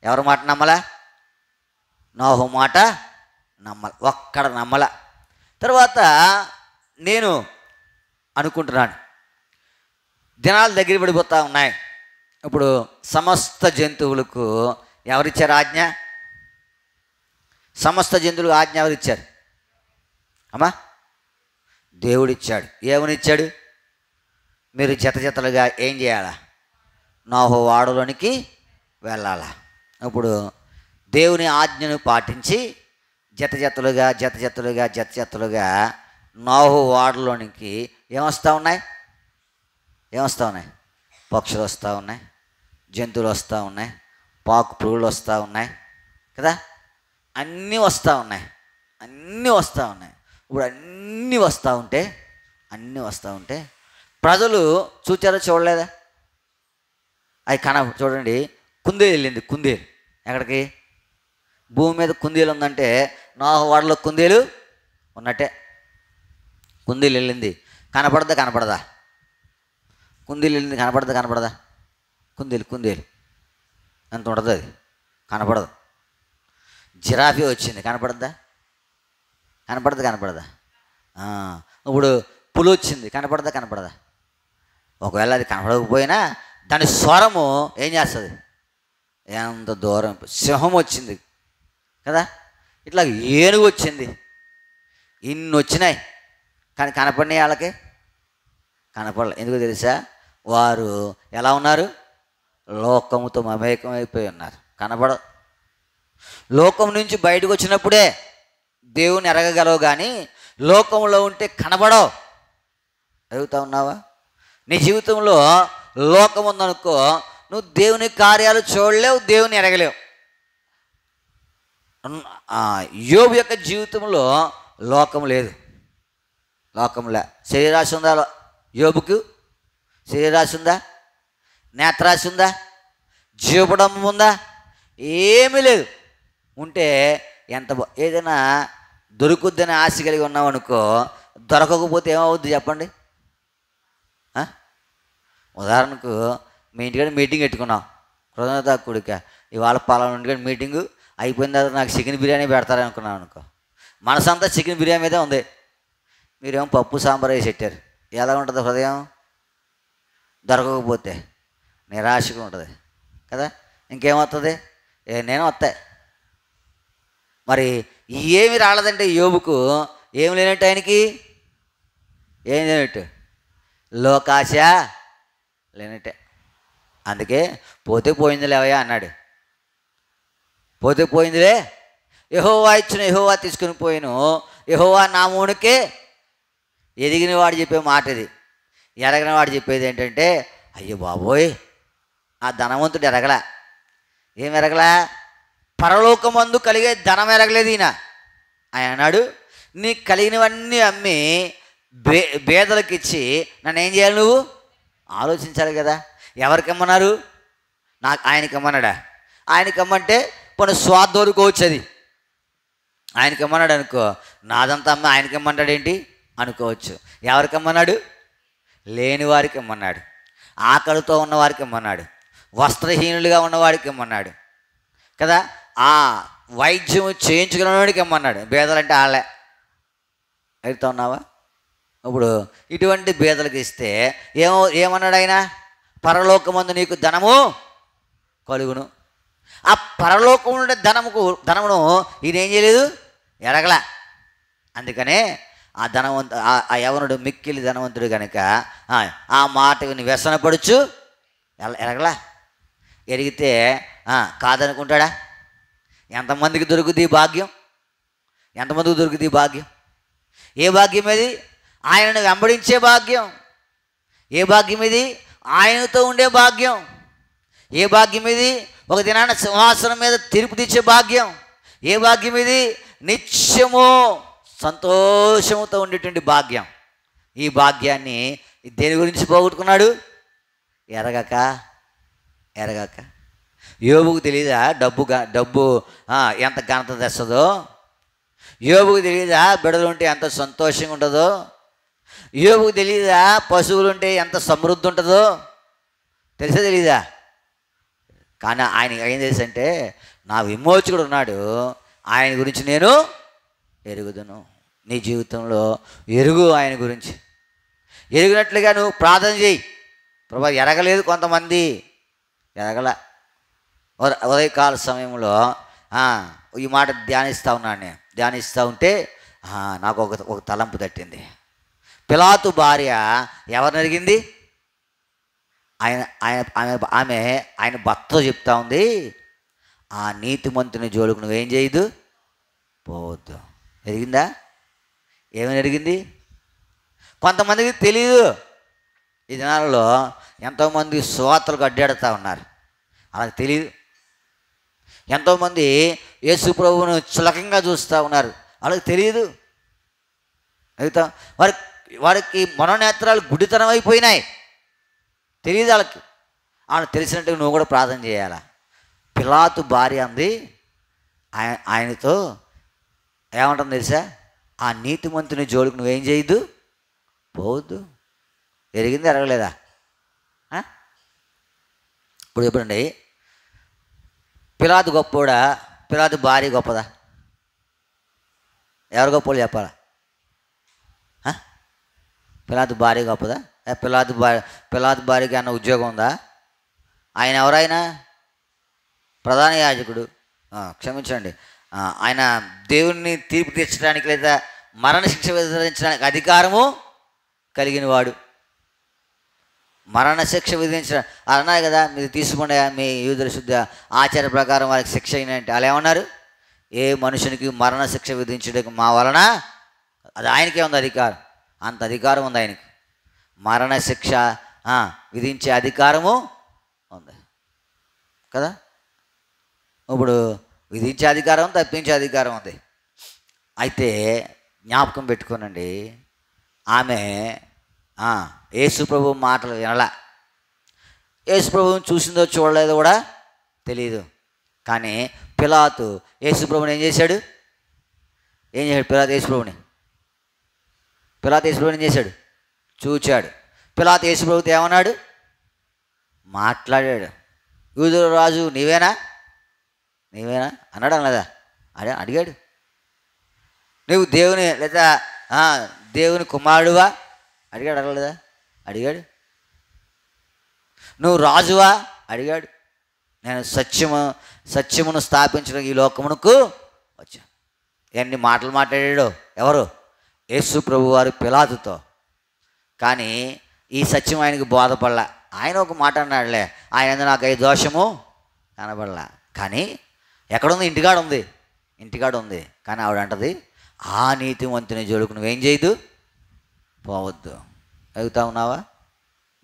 ఎవరి మాట నమ్మలా? నోహు మాట నమ్మల, ఒక్కడ నమ్మల. తర్వాత నేను అనుకుంటున్నాను, దినాలు దగ్గర పడిపోతూ ఉన్నాయి. ఇప్పుడు సమస్త జంతువులకు ఎవరిచ్చారు ఆజ్ఞ? సమస్త జంతువులకు ఆజ్ఞ ఎవరిచ్చారు అమ్మా? దేవుడిచ్చాడు. ఏమనిచ్చాడు? మీరు జతలుగా ఏం చేయాలా? నోహు ఓడలోనికి వెళ్ళాలా. ఇప్పుడు దేవుని ఆజ్ఞను పాటించి జతలుగా నోహు ఓడలోనికి ఏమొస్తూ ఉన్నాయి? పక్షులు వస్తూ ఉన్నాయి, జంతువులు వస్తూ ఉన్నాయి, పాకు పురుగులు వస్తూ ఉన్నాయి కదా, అన్నీ వస్తూ ఉన్నాయి. ఇప్పుడు అన్నీ వస్తూ ఉంటే ప్రజలు చూచారో చూడలేదా? అది చూడండి, కుందేలు వెళ్ళింది. కుందేలు ఎక్కడికి? భూమి మీద కుందేలు ఉందంటే నోహు ఓడలో కుందేలు ఉన్నట్టే. కుందేలు వెళ్ళింది, కనపడదా? కుందేలు వెళ్ళింది, కనపడదా? కుందేలు ఎంత ఉండదు, అది కనపడదు. జిరాఫీ వచ్చింది, కనపడదా? ఇప్పుడు పులి వచ్చింది, కనపడదా? ఒకవేళ అది కనపడకపోయినా దాని స్వరము ఏం చేస్తుంది? ఎంత దూరం. సింహం వచ్చింది కదా, ఇట్లా ఏనుగు వచ్చింది, ఇన్ని వచ్చినాయి. కానీ కనపడినాయి వాళ్ళకి? కనపడలే. ఎందుకు తెలుసా? వారు ఎలా ఉన్నారు? లోకముతో మమేకం అయిపోయి ఉన్నారు. కనపడదు. లోకం నుంచి బయటకు వచ్చినప్పుడే దేవుని ఎరగగలవు, కానీ లోకంలో ఉంటే కనబడవు. అడుగుతా ఉన్నావా? నీ జీవితంలో లోకం ఉందనుకో, నువ్వు దేవుని కార్యాలు చూడలేవు, దేవుని ఎరగలేవు. యోబు యొక్క జీవితంలో లోకం లేదు. లోకంలే. శరీరాశి ఉందా యోబుకు? శరీరాశి ఉందా? నేత్రాశి ఉందా? జీవపడం ఉందా? ఏమీ లేదు. ఉంటే ఎంత ఏదైనా దొరుకుద్దని ఆశ కలిగి ఉన్నావు అనుకో, దొరకకపోతే ఏమవుద్ది చెప్పండి? ఉదాహరణకు మీ ఇంటికాడ మీటింగ్ పెట్టుకున్నాం, కృతజ్ఞత కూడిక, ఇవాళ పలానా ఇంటికాడ మీటింగు అయిపోయిన తర్వాత నాకు చికెన్ బిర్యానీ పెడతారనుకున్నాను అనుకో, మనసంతా చికెన్ బిర్యానీ మీదే ఉంది. మీరేమో పప్పు సాంబార్ వేసి పెట్టారు. ఎలా ఉంటుంది హృదయం? దొరకకపోతే నిరాశగా ఉంటుంది కదా. ఇంకేమవుతుంది? నేను వస్తాయి. మరి ఏమి రాలేదంటే యోబుకు ఏమి లేనట్టు, ఆయనకి ఏం లేనట్టు, లోకాశ లేనట్టే. అందుకే పోతే పోయిందిలే అవయ్యా అన్నాడు. పోతే పోయిందిలే, యెహోవా ఇచ్చిన యెహోవా తీసుకుని పోయిను, యెహోవా నామమునకే ఎదిగిన వాడు చెప్పే మాట ఇది. ఎరగిన వాడు చెప్పేది ఏంటంటే, అయ్యో బాబోయ్, ఆ ధనవంతుడు ఎరగలా. ఏం ఎరగలా? పరలోకమందు కలిగే ధనం ఎరగలేదు ఈయన. ఆయన అన్నాడు, నీకు కలిగినవన్నీ అమ్మి బేదలకు ఇచ్చి నన్ను ఏం చేయాలి? నువ్వు ఆలోచించాలి కదా. ఎవరికి ఇమ్మన్నారు? ఆయనకి ఇమ్మన్నాడా? ఆయనకి ఇమ్మంటే పోనీ స్వార్థోరుకోవచ్చు. అది ఆయనకి ఇమ్మన్నాడు అనుకో, నాదంతా అమ్మ ఆయనకి ఇమ్మంటాడు ఏంటి అనుకోవచ్చు. ఎవరికి ఇమ్మన్నాడు? లేని వారికి ఇమ్మన్నాడు, ఆకలితో ఉన్నవారికి ఇమ్మన్నాడు, వస్త్రహీనులుగా ఉన్నవాడికి ఇమ్మన్నాడు కదా, ఆ వైద్యం చేయించుకునేవాడికి ఇమ్మన్నాడు. బేదలంటే వాళ్ళే. వెళ్తా ఉన్నావా? ఇప్పుడు ఇటువంటి బేదలకు ఇస్తే ఏమన్నాడు ఆయన? పరలోకమందు నీకు ధనము కలుగును. ఆ పరలోకం ఉండే ధనమును ఈయన ఏం చేయలేదు, ఎరగలా. అందుకనే ఆ ఆ యవనుడు మిక్కిలి ధనవంతుడు కనుక ఆ మాట విని వ్యసనపడుచు ఎరగలా. ఎరిగితే కాదనుకుంటాడా? ఎంతమందికి దొరుకుతుంది ఈ భాగ్యం? ఎంతమందికి దొరుకుతుంది ఈ భాగ్యం? ఏ భాగ్యం ఇది? ఆయనను వెంబడించే భాగ్యం. ఏ భాగ్యం ఇది? ఆయనతో ఉండే భాగ్యం. ఏ భాగ్యం ఇది? ఒక దినాన సింహాసనం మీద తీర్పు తీర్చే భాగ్యం. ఏ భాగ్యం ఇది? నిత్యము సంతోషముతో ఉండేటువంటి భాగ్యం. ఈ భాగ్యాన్ని దేని గురించి పోగొట్టుకున్నాడు? ఎరగక. యోబుకు తెలియదా డబ్బు ఎంత ఘనత తెస్తుందో? యోబుకు తెలియదా బిడ్డలు ఉంటే ఎంత సంతోషంగా ఉంటుందో? యోబుకు తెలియదా పశువులు ఉంటే ఎంత సమృద్ధి ఉంటుందో? తెలుసా తెలీదా? కానీ ఆయన ఏం తెలుసంటే, నా విమోచకుడు ఉన్నాడు, ఆయన గురించి నేను ఎరుగుదును. నీ జీవితంలో ఎరుగు, ఆయన గురించి ఎరిగినట్లుగా నువ్వు ప్రార్థన చేయి. ప్రభా, ఎరగలేదు కొంతమంది, ఎరగల. ఉదయకాల సమయంలో ఈ మాట ధ్యానిస్తూ ఉన్నాను. నేను ధ్యానిస్తూ ఉంటే నాకు ఒక తలంపు తట్టింది. పిలాతు భార్య ఎవరిని అడిగింది? ఆమె ఆయన భర్తతో చెప్తా ఉంది, ఆ నీతిమంతుని జోలికి నువ్వేం చేయదు, పోవద్దు. ఎరిగిందా? ఏమని అడిగింది? కొంతమందికి తెలియదు. ఈ దినాలలో ఎంతోమంది సువార్తలకు అడ్డాడుతూ ఉన్నారు, అలా తెలియదు. ఎంతోమంది యేసు ప్రభువును చులకంగా చూస్తూ ఉన్నారు, వాళ్ళకి తెలియదు. అయితే వారికి మనోనేత్రాలు గుడితనం అయిపోయినాయి, తెలియదు వాళ్ళకి. వాళ్ళకి తెలిసినట్టుగా నువ్వు కూడా ప్రార్థన చేయాలా. పిలాతు భార్య అంది ఆయనతో, ఏమంటుంది తెలుసా? ఆ నీతిమంతుని జోలికి నువ్వేం చేయొద్దు, పోవద్దు. ఎరిగింది ఎరగలేదా? ఇప్పుడు చెప్పండి, పిలాతు గొప్పోడా, పిలాతు భార్య గొప్పదా? ఎవరు గొప్పోళ్ళు చెప్పాలా? పిలాతు భార్య గొప్పదా? పిలాతు భార్యకి అన్న ఉద్యోగం ఉందా? ఆయన ఎవరైనా ప్రధాన యాజకుడు, క్షమించండి, ఆయన దేవుణ్ణి తీర్పు తీర్చడానికి లేదా మరణశిక్ష విధించడానికి అధికారము కలిగిన వాడు. మరణశిక్ష విధించడం అన్నారు కదా, మీరు తీసుకోండి మీ యూదుల శుద్ధ ఆచార ప్రకారం వారికి శిక్ష అయినంటే వాళ్ళు ఏమన్నారు? ఏ మనుషునికి మరణశిక్ష విధించడానికి మా వలన, అది ఆయనకే ఉంది అధికారం. అంత అధికారం ఉంది ఆయనకి, మరణశిక్ష విధించే అధికారము ఉంది కదా. ఇప్పుడు విధించే అధికారం, తప్పించే అధికారం ఉంది. అయితే జ్ఞాపకం పెట్టుకోనండి, ఆమె యేసు ప్రభు మాటలు వినలా. యేసు ప్రభువుని చూసిందో చూడలేదో కూడా తెలియదు. కానీ పిలాతు యేసు ప్రభుని ఏం చేశాడు? పిలాతు యేసు ప్రభుని ఏం చేశాడు? చూచాడు. పిలాతు యేసు ప్రభుతో ఏమన్నాడు? మాట్లాడాడు. యూదుల రాజు నీవేనా అన్నాడు, అనలేదా? అడిగాడు. నువ్వు దేవుని లేదా దేవుని కుమారుడువా అడిగాడు, అడగలేదా? అడిగాడు. నువ్వు రాజువా అడిగాడు. నేను సత్యమును స్థాపించడం ఈ లోకమునకు వచ్చా. ఎన్ని మాటలు మాట్లాడాడు ఎవరు? యేసు ప్రభు వారు పిలాతుతో. కానీ ఈ సత్యం ఆయనకు బోధపడలా. ఆయన ఒక మాట అన్నాడులే, ఆయన నాకు ఈ దోషము కనబడలా. కానీ ఎక్కడుంది? ఇంటికాడ ఉంది. కానీ ఆవిడ అంటది, ఆ నీతిమంతుని జోలికి నువ్వేం చేయదు, పోవద్దు. ఎగుతా ఉన్నావా?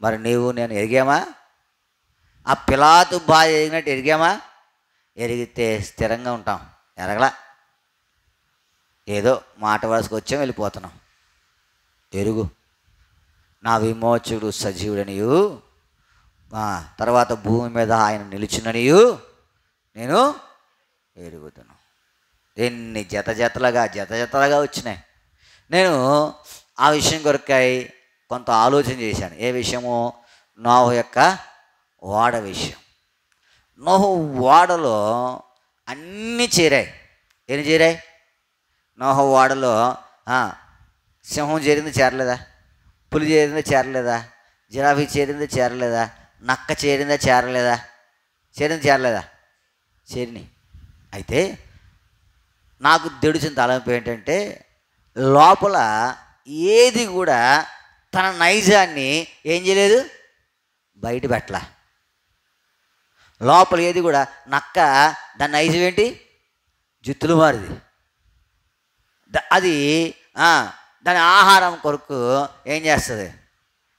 మరి నీవు నేను ఎరిగామా? ఆ పిలాతు భార్య ఎరిగినట్టు ఎరిగామా? ఎరిగితే స్థిరంగా ఉంటాం. ఎరగలా, ఏదో మాట వరుసకు వచ్చాం, వెళ్ళిపోతున్నాం. ఎరుగు, నా విమోచకుడు సజీవుడనియు, తర్వాత భూమి మీద ఆయన నిలిచిననియు నేను ఎరుగుతాను. ఎన్ని జతలుగా వచ్చినాయి. నేను ఆ విషయం కొరకై కొంత ఆలోచన చేశాను. ఏ విషయము? నోహు యొక్క ఓడ విషయం. నోహు ఓడలో అన్నీ చేరాయి. ఎన్ని చేరాయి? నోహు ఓడలో సింహం చేరింది, చేరలేదా? పులి చేరింది, చేరలేదా? జిరాఫీ చేరింది, చేరలేదా? నక్క చేరిందా, చేరలేదా? చేరలేదా? చేరినాయి. అయితే నాకు తెడిచిన తలంపు ఏంటంటే, లోపల ఏది కూడా తన నైజాన్ని ఏం చేయలేదు, బయట పెట్టలా. లోపల ఏది కూడా, నక్క దాని నైజం ఏంటి? జుత్తులు మారిది. అది దాని ఆహారం కొరకు ఏం చేస్తుంది?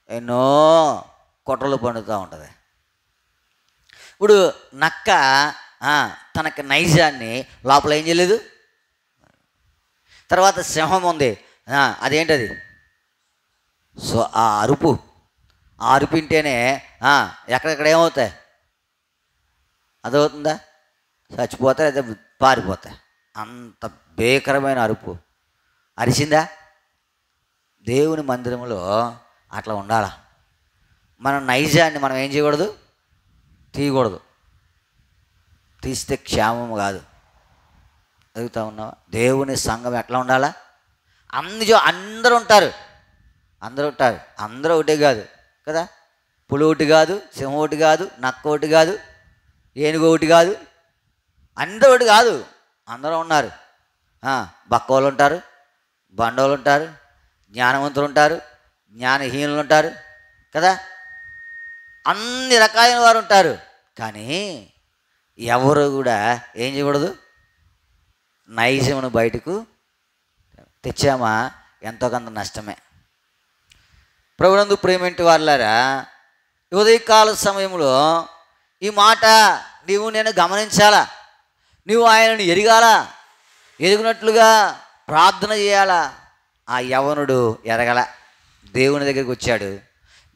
ఎన్నో కుట్రలు పండుతూ ఉంటుంది. ఇప్పుడు నక్క తనకి నైజాన్ని లోపల ఏం చేయలేదు. తర్వాత సింహం ఉంది, అదేంటది? సో ఆ అరుపు వింటేనే ఎక్కడెక్కడ ఏమవుతాయి? అదవుతుందా? చచ్చిపోతాయి, లేదా పారిపోతాయి. అంత భీకరమైన అరుపు. అరిసిందా? దేవుని మందిరంలో అట్లా ఉండాల. మన నైజాన్ని మనం ఏం చేయకూడదు, తీయకూడదు. తీస్తే క్షేమం కాదు. అడుగుతా ఉన్నావా? దేవుని సంఘం ఎట్లా ఉండాలా? అందరూ ఉంటారు. అందరూ ఒకటే కాదు కదా. పులి ఒకటి కాదు, సింహం ఒకటి కాదు, నక్క ఒకటి కాదు, ఏనుగు ఒకటి కాదు, అందరూ ఒకటి కాదు. అందరూ ఉన్నారు. బక్కోళ్ళు ఉంటారు, బండోళ్ళు ఉంటారు, జ్ఞానవంతులు ఉంటారు, జ్ఞానహీనులు ఉంటారు కదా. అన్ని రకాలైన వారు ఉంటారు. కానీ ఎవరు కూడా ఏం చేయకూడదు? నైజమును బయటకు తెచ్చామా ఎంతో కొంత నష్టమే. ప్రభునందు ప్రేమేంటి వారులారా, ఉదయకాల సమయంలో ఈ మాట నీవు నేను గమనించాలా. నువ్వు ఆయనను ఎరగాల. ఎరిగినట్లుగా ప్రార్థన చేయాలా. ఆ యవనుడు ఎరగల. దేవుని దగ్గరికి వచ్చాడు.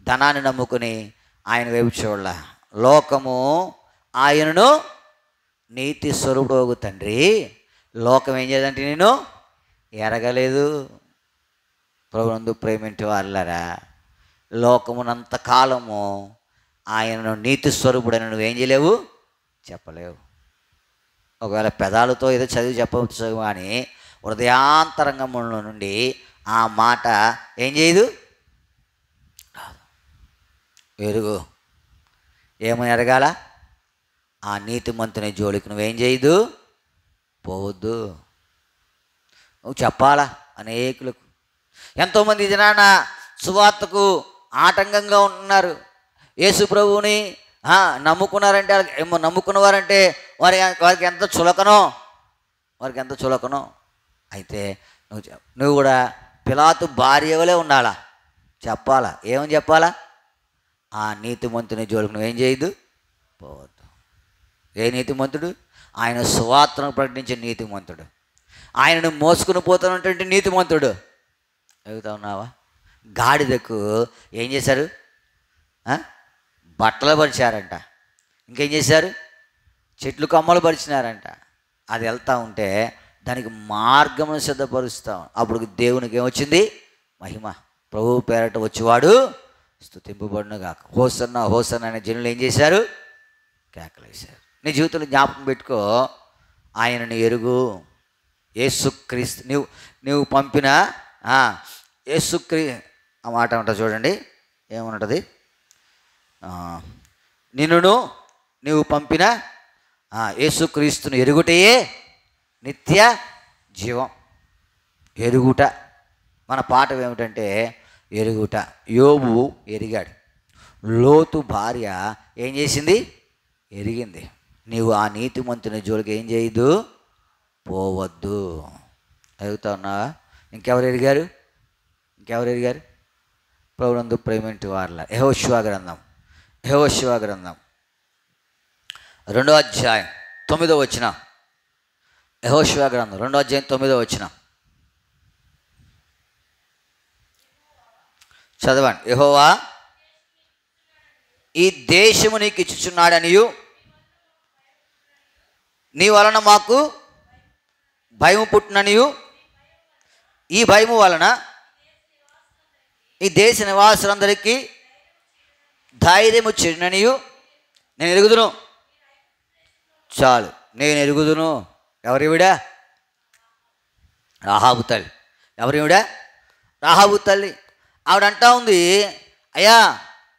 ధనాన్ని నమ్ముకుని ఆయన వైపు చూడాల. లోకము ఆయనను నీతి స్వరూపుడు తండ్రి, లోకం ఏం చేయదంటే నేను ఎరగలేదు. ప్రభునందు ప్రేమింటి వారులారా, లోకమునంత కాలము ఆయనను నీతి స్వరూపుడని నువ్వేం చేయలేవు, చెప్పలేవు. ఒకవేళ పెదాలతో ఏదో చదివి చెప్పవచ్చు, కానీ హృదయాంతరంగంలో నుండి ఆ మాట ఏం చేయదు, ఎరుగు. ఏమని ఎరగాల? ఆ నీతిమంతుని జోలికి నువ్వేం చేయదు, పోవద్దు. నువ్వు చెప్పాలా అనేకులకు. ఎంతోమంది దినాన సువార్తకు ఆటంకంగా ఉంటున్నారు. యేసు ప్రభువుని నమ్ముకున్నారంటే, నమ్ముకున్నవారంటే వారికి ఎంత చులకనో. అయితే నువ్వు కూడా పిలాతు భార్య వలె ఉండాలా. చెప్పాలా. ఏమని చెప్పాలా? ఆ నీతిమంతుని జోలికి నువ్వేం చేయదు, పోవద్దు. ఏ నీతిమంతుడు? ఆయన సువార్తను ప్రకటించే నీతిమంతుడు. ఆయనను మోసుకుని పోతున్నటువంటి నీతిమంతుడు. అడుగుతా ఉన్నావా? గాడిదకు ఏం చేశారు? బట్టలు పరిచారంట. ఇంకేం చేశారు? చెట్లు కొమ్మలు పరిచినారంట. అది వెళ్తూ ఉంటే దానికి మార్గమును సిద్ధపరుస్తాం. అప్పుడు దేవునికి ఏమొచ్చింది? మహిమ. ప్రభు పేరట వచ్చేవాడు స్తుతింపబడును గాక. హోసన్నా హోసన్నా అనే జనులు ఏం చేశారు? కేకలేశారు. నీ జీవితంలో జ్ఞాపకం పెట్టుకో, ఆయనను ఎరుగు. యేసుక్రీస్తు నువ్వు పంపిన ఆ మాట ఉంటుంది చూడండి, ఏముంటుంది? నీవు పంపిన యేసుక్రీస్తును ఎరుగుటయే నిత్య జీవం. ఎరుగుట. మన పాఠం ఏమిటంటే ఎరుగుట. యోబు ఎరిగాడు. లోతు భార్య ఏం చేసింది? ఎరిగింది. నీవు ఆ నీతిమంతుని జోలికి ఏం చేయదు, పోవద్దు. అడుగుతా ఉన్నావా? ఇంకెవరు ఎరిగారు? ప్రభునందు ప్రేమింటి వారల యెహోషువ గ్రంథం 2వ అధ్యాయం 9వ వచనం. యెహోషువ గ్రంథం 2వ అధ్యాయం 9వ వచనం చదవండి. యెహోవా ఈ దేశము నీకు ఇచ్చుచున్నాడనియు నీ వలన మాకు భయము పుట్టుననియు, ఈ భయము వలన ఈ దేశ నివాసులందరికీ ధైర్యము చెడిననియు నేను ఎరుగుదును. చాలు, నేను ఎరుగుదును. ఎవరివిడా? రాహాబు తల్లి. ఎవరివిడా? రాహాబు తల్లి. ఆవిడంటా ఉంది, అయ్యా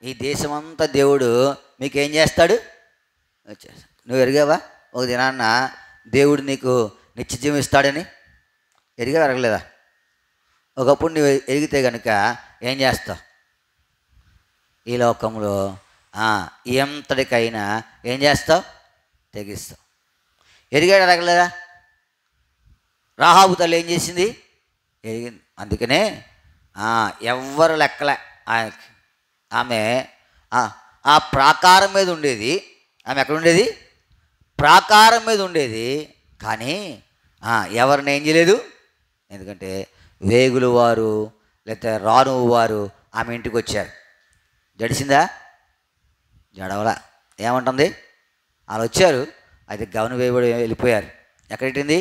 ఈ దేశమంతా దేవుడు మీకేం చేస్తాడు? నువ్వు ఎరిగావా? ఒక దినాన్న దేవుడు నీకు నిత్యజీవం ఇస్తాడని ఎరిగా ఎరగలేదా? ఒకప్పుడు నువ్వు ఎరిగితే కనుక ఏం చేస్తావు? ఈ లోకంలో ఎంతటికైనా ఏం చేస్తావు? తెగిస్తావు. ఎరిగాడు ఎరగలేదా? రాహాబు తల్లి ఏం చేసింది? ఎరిగింది. అందుకనే ఎవ్వరు లెక్కలే ఆయనకి. ఆమె ఆ ప్రాకారం మీద ఉండేది. ఆమె ఎక్కడ ఉండేది? ప్రాకారం మీద ఉండేది. కానీ ఎవరిని ఏం చేయలేదు. ఎందుకంటే వేగులు వారు లేకపోతే రానువు వారు ఆమె ఇంటికి వచ్చారు. జడిసిందా? జడవలా. ఏమంటుంది? వాళ్ళు వచ్చారు, అయితే గవన వేయబడి వెళ్ళిపోయారు. ఎక్కడ పెట్టింది?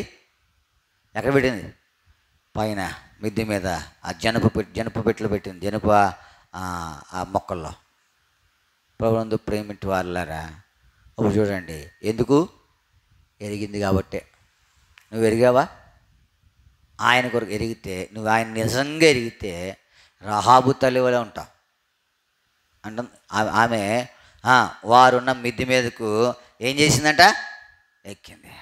పైన మిద్దె మీద ఆ జనప పెట్టెలు పెట్టింది. ఆ మొక్కల్లో. ప్రభునందు ప్రేమిటి వారులారా, అప్పుడు చూడండి, ఎందుకు? ఎరిగింది కాబట్టే. నువ్వు ఎరిగావా? ఆయన కొరకు ఎరిగితే, నువ్వు ఆయన నిజంగా ఎరిగితే రహాబు తల్లి వలె ఉంటావు అంటుంది. ఆమె వారున్న మిద్ది మీదకు ఏం చేసిందంట? ఎక్కింది.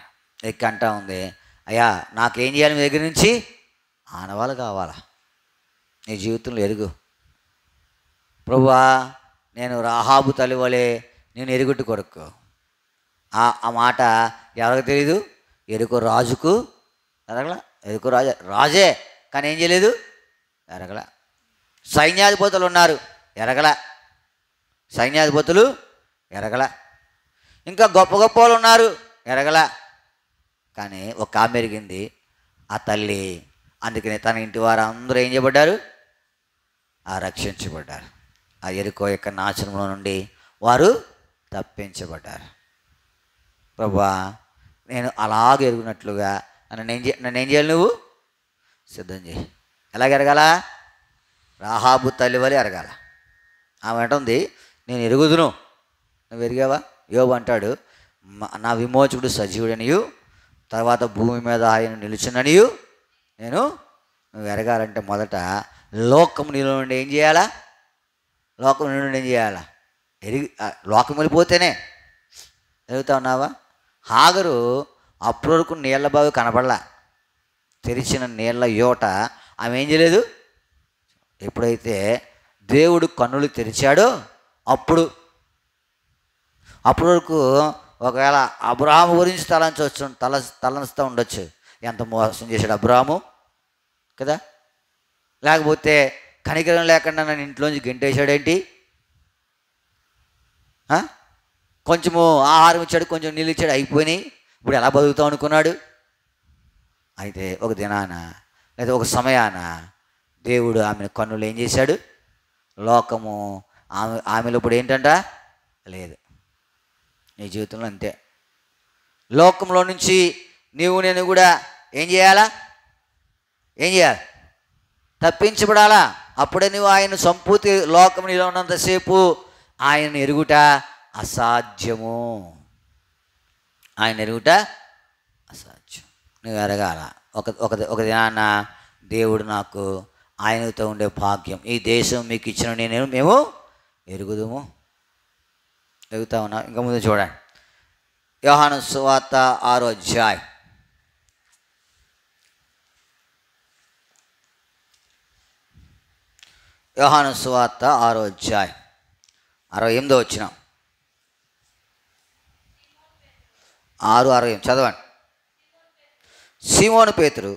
ఎక్కి అంటా ఉంది, అయ్యా నాకేం చేయాలి మీ దగ్గర నుంచి? ఆనవాళ్ళు కావాలా? నీ జీవితంలో ఎరుగు. ప్రభువా, నేను రాహాబు తల్లి వలె నేను ఎరుగుట్టు కొరకు. ఆ మాట ఎవరికి తెలియదు? ఎరుకు రాజుకు ఎరగల. ఎరుకు రాజే, కానీ ఏం చేయలేదు? ఎరగల. సైన్యాధిపతులు ఉన్నారు, ఎరగల. సైన్యాధిపతులు ఎరగల. ఇంకా గొప్ప గొప్ప వాళ్ళు ఉన్నారు, ఎరగల. కానీ ఒక ఆమె ఎరిగింది, ఆ తల్లి. అందుకని తన ఇంటి వారు అందరూ ఏం చేయబడ్డారు? రక్షించబడ్డారు. ఆ ఎరుకో యొక్క నాశనంలో నుండి వారు తప్పించబడ్డారు. ప్రభువా, నేను అలాగే ఎరుగునట్లుగా నన్ను ఏం చేయాలి? నువ్వు సిద్ధం చేయి. ఎలాగ ఎరగాల? రాహాబు తల్లి వలె ఎరగాల. ఆమె అంటుంది, నేను ఎరుగుదును. నువ్వు ఎరిగావా? యోబు అంటాడు, నా విమోచకుడు సజీవుడనియు, తర్వాత భూమి మీద ఆయన నిలుచుననియు నువ్వు ఎరగాలంటే మొదట లోకం నీలో నుండి ఏం చేయాలా? లోకం నుండి ఏం చేయాలా? లోకం వెళ్ళిపోతేనే ఎరుగుతా ఉన్నావా? హాగరు అప్పటి వరకు నీళ్ళ బావి కనపడలా. తెరిచిన నీళ్ళ యోట ఆమె ఏం చేయలేదు. ఎప్పుడైతే దేవుడు కన్నులు తెరిచాడో అప్పుడు వరకు ఒకవేళ అబ్రహాము గురించి తలంచుతూ ఉండొచ్చు. ఎంత మోసం చేశాడు అబ్రహాము కదా. లేకపోతే కనికరం లేకుండా నన్ను ఇంట్లోంచి గెంటేశాడేంటి? కొంచెము ఆహారం ఇచ్చాడు, కొంచెం నీళ్ళు ఇచ్చాడు, అయిపోయినాయి, ఇప్పుడు ఎలా బతుకుతావు అనుకున్నాడు. అయితే ఒక దినాన లేదా ఒక సమయాన దేవుడు ఆమెను కన్నులు ఏం చేశాడు? లోకము ఆమెలో ఇప్పుడు ఏంటంట? లేదు. నీ జీవితంలో అంతే. లోకంలో నుంచి నేను కూడా ఏం చేయాలా? తప్పించబడాలా. అప్పుడే నువ్వు ఆయన సంపూర్తి లోకం నీలో ఉన్నంతసేపు ఆయన ఎరుగుట అసాధ్యము. ఆయన ఎరుగుట అసాధ్యం. నువ్వు ఎరగాల. ఒక దినాన దేవుడు నాకు ఆయనతో ఉండే భాగ్యం, ఈ దేశం మీకు ఇచ్చిన మేము ఎరుగుదుము. ఎరుగుతా ఉన్నా. ఇంకా ముందు చూడండి, యోహాను సువార్త 6వ అధ్యాయం. యోహాను సువార్త 6వ అధ్యాయం 68వ వచనం. 6:68 చదవండి. సీమోను పేతురు,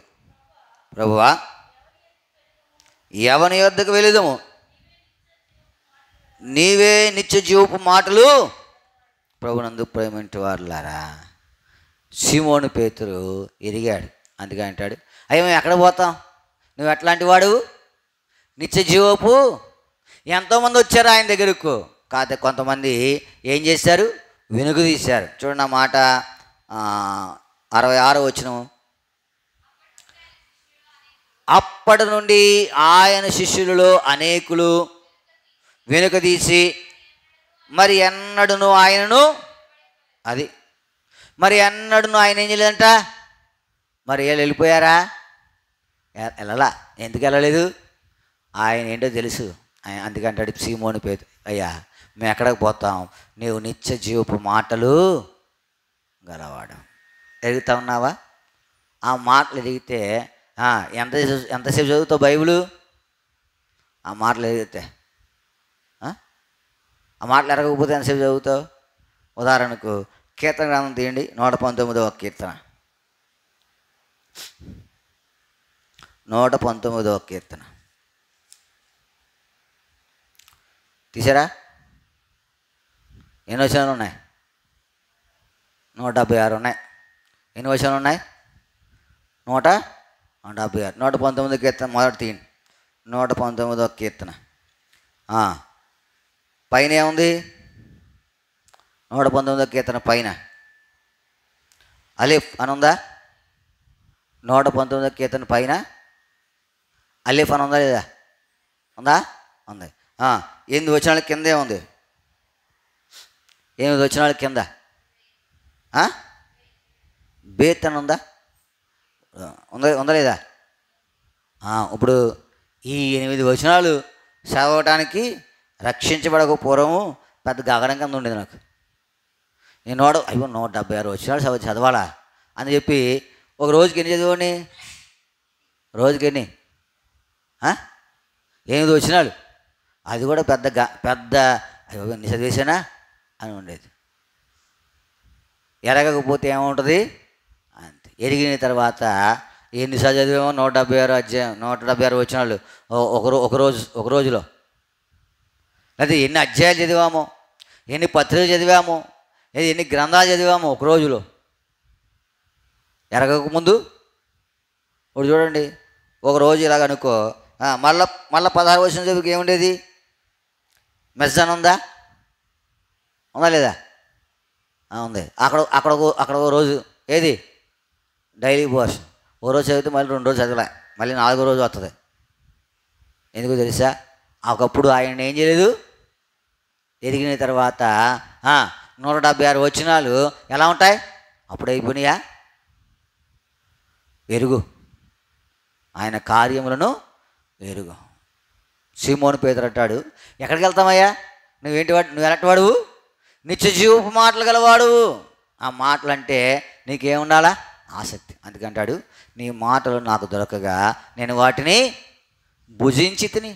ప్రభువా, ఎవని యొద్దకు వెళుదుము? నీవే నిత్య జీవపు మాటలు. ప్రభునందు ప్రేమంటి వారులారా, సీమోను పేతురు ఎరిగాడు. అందుకే అంటాడు, అయ్యో మేము ఎక్కడ పోతాం? నువ్వు ఎట్లాంటి వాడు? నిత్య జీవపు. ఎంతోమంది వచ్చారు ఆయన దగ్గరకు, కాకపోతే కొంతమంది ఏం చేశారు? వెనుక తీశారు. చూడండి ఆ మాట 66వ వచనం. అప్పటి నుండి ఆయన శిష్యులలో అనేకులు వెనుక తీసి మరి ఎన్నడూను ఆయనను ఆయన ఏం చేయలేదంట. మరి వీళ్ళు వెళ్ళిపోయారా? వెళ్ళలా. ఎందుకు వెళ్ళలేదు? ఆయన ఏంటో తెలుసు. అందుకంటాడు సీమోను పేతురు, అయ్యా మేము ఎక్కడికి పోతాం? నీవు నిత్య జీవపు మాటలు గలవాడు. ఎరుగుతా ఉన్నావా? ఆ మాటలు ఎదిగితే ఎంతసేపు చదువుతావు బైబిలు? ఆ మాటలు ఎదిగితే. ఆ మాటలు ఎరగకపోతే ఎంతసేపు చదువుతావు? ఉదాహరణకు కీర్తన గ్రంథం తీయండి, 119వ కీర్తన. 119వ కీర్తన తీసారా? ఎన్ని వచనాలు ఉన్నాయి? 176 ఉన్నాయి. ఎన్ని వచనాలు ఉన్నాయి? 176. 119వ కీర్తన మొదటి తీయండి. 119వ కీర్తన పైన ఏముంది? 119వ కీర్తన పైన అలిఫ్ అని ఉందా? 119వ కీర్తన పైన అలిఫ్ అని ఉందా లేదా? ఉందా? ఉంది. 8 వచనాల కిందే ఉంది. 8 వచనాల కింద ఆ? బేత్ అని ఉందా? ఉందా లేదా? ఇప్పుడు ఈ 8 వచనాలు చదవటానికి రక్షించబడక పూర్వము పెద్ద గగనం కింద ఉండేది నాకు. నేను 176 వచనాలు చదవాలా అని చెప్పి ఒక రోజుకి ఎన్ని చదివాడిని? రోజుకి ఎన్ని? 8 వచనాలు. అది కూడా పెద్ద ఎన్ని చదివేశానా అని ఉండేది. ఎరగకపోతే ఏముంటుంది అంతే. ఎరిగిన తర్వాత ఎన్నిసార్లు చదివామో 176 అధ్యాయం 176 వచనాలు ఒక రోజులో. లేదా ఎన్ని అధ్యాయాలు చదివామో, ఎన్ని పత్రికలు చదివామో, ఎన్ని గ్రంథాలు చదివామో ఒక రోజులో. ఎరగకముందు ఇప్పుడు చూడండి, ఒక రోజు ఇలాగ అనుకో, మళ్ళా 16 వచనం చదివికి ఏముండేది? మెస్జాన్ ఉందా లేదా? ఉంది. అక్కడ ఒక రోజు ఏది? Daily portion. ఓ రోజు చదివితే మళ్ళీ 2 రోజులు చదవలే, మళ్ళీ 4వ రోజు వస్తుంది. ఎందుకు తెలుసా? ఒకప్పుడు ఆయన ఏం చేయలేదు, ఎరిగిన తర్వాత 176 వచనాలు ఎలా ఉంటాయి? అప్పుడు అయిపోయినాయా? ఎరుగు, ఆయన కార్యములను ఎరుగు. సీమోను పేతురు అంటాడు, ఎక్కడికి వెళ్తామయ్యా? నువ్వు ఎలాంటి వాడువు? నిత్య జీవపు మాటలు గలవాడు. ఆ మాటలు అంటే నీకేముండాలా? ఆసక్తి. అందుకంటాడు, నీ మాటలు నాకు దొరకగా నేను వాటిని భుజించి తిని.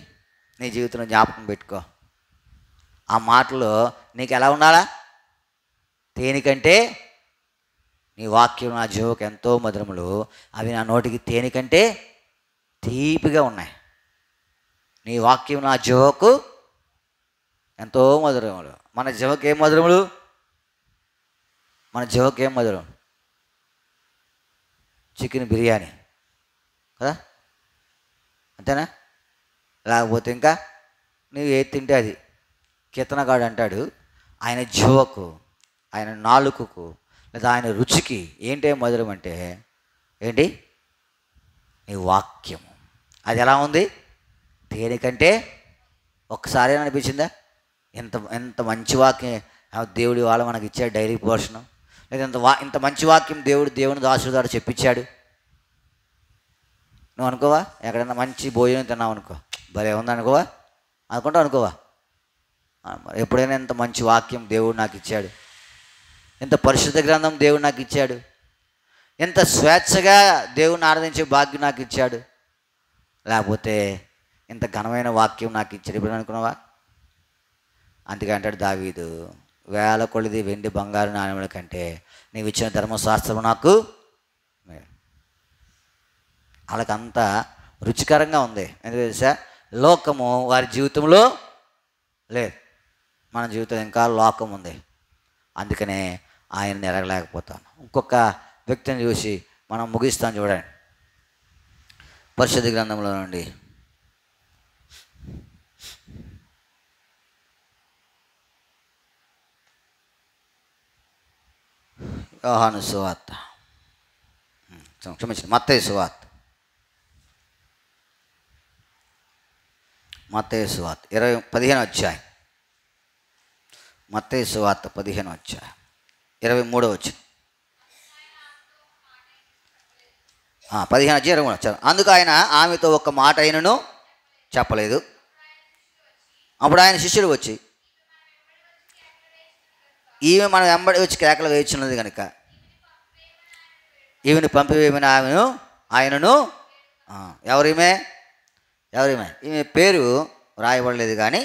నీ జీవితంలో జ్ఞాపకం పెట్టుకో. ఆ మాటలు నీకు ఎలా ఉండాలా? తేనికంటే నీ వాక్యం నా జీవకు ఎంతో మధురములు, అవి నా నోటికి తేనికంటే తీపిగా ఉన్నాయి. నీ వాక్యం నా జీవకు ఎంతో మధురములు. మన జీవకు ఏం మధురములు? మన జీవకు ఏం మధురం? చికెన్ బిర్యానీ కదా, అంతేనా? లేకపోతే ఇంకా నువ్వు ఏది తింటే అది. కీర్తనగాడు అంటాడు, ఆయన జీవకు, ఆయన నాలుకకు, లేదా ఆయన రుచికి ఏంటే మధురం అంటే ఏంటి? నీ వాక్యము. అది ఎలా ఉంది? దేనికంటే ఒక్కసారి అనిపించిందా? ఎంత మంచి వాక్యం దేవుడి వాళ్ళ మనకి ఇచ్చాడు, డైలీ పోర్షను. లేదా ఇంత మంచి వాక్యం దేవుని దాసుడు ద్వారా చెప్పించాడు. నువ్వు అనుకోవా? ఎక్కడైనా మంచి భోజనం తిన్నావు అనుకో, భలే ఉంది అనుకోవా? అనుకోవా? ఎప్పుడైనా ఇంత మంచి వాక్యం దేవుడు నాకు ఇచ్చాడు, ఇంత పరిశుద్ధ గ్రంథం దేవుడు నాకు ఇచ్చాడు, ఎంత స్వేచ్ఛగా దేవుడిని ఆరాధించే భాగ్యం నాకు ఇచ్చాడు, లేకపోతే ఇంత ఘనమైన వాక్యం నాకు ఇచ్చాడు ఇప్పుడు అనుకున్నావా? అందుకే అంటాడు దావీదు, 1000 కొలది వెండి బంగారు నాణ్యముల కంటే నీవు ఇచ్చిన ధర్మశాస్త్రం నాకు వాళ్ళకంతా రుచికరంగా ఉంది. ఎందుకు తెలుసా? లోకము వారి జీవితంలో లేదు, మన జీవితం ఇంకా లోకం ఉంది. అందుకనే ఆయన్ని ఎరగలేకపోతాను. ఇంకొక వ్యక్తిని చూసి మనం ముగిస్తాం. చూడండి, పరిశుద్ధ గ్రంథంలో నుండి యోహాను సువార్త, క్షమించండి, మత్తయి సువార్త 15వ అధ్యాయం. మత్తయి సువార్త 15వ అధ్యాయం 23వ వచనం. 15 అధ్యాయం 23. అందుకు ఆయన ఆమెతో ఒక్క మాట అయినను చెప్పలేదు. అప్పుడు ఆయన శిష్యుడు వచ్చి, ఈమె మనం వెంబడి వచ్చి కేకలు వేయుచున్నది కనుక ఈమెను పంపివేయమని ఆయనను ఎవరిమే ఈమె పేరు రాయబడలేదు, కానీ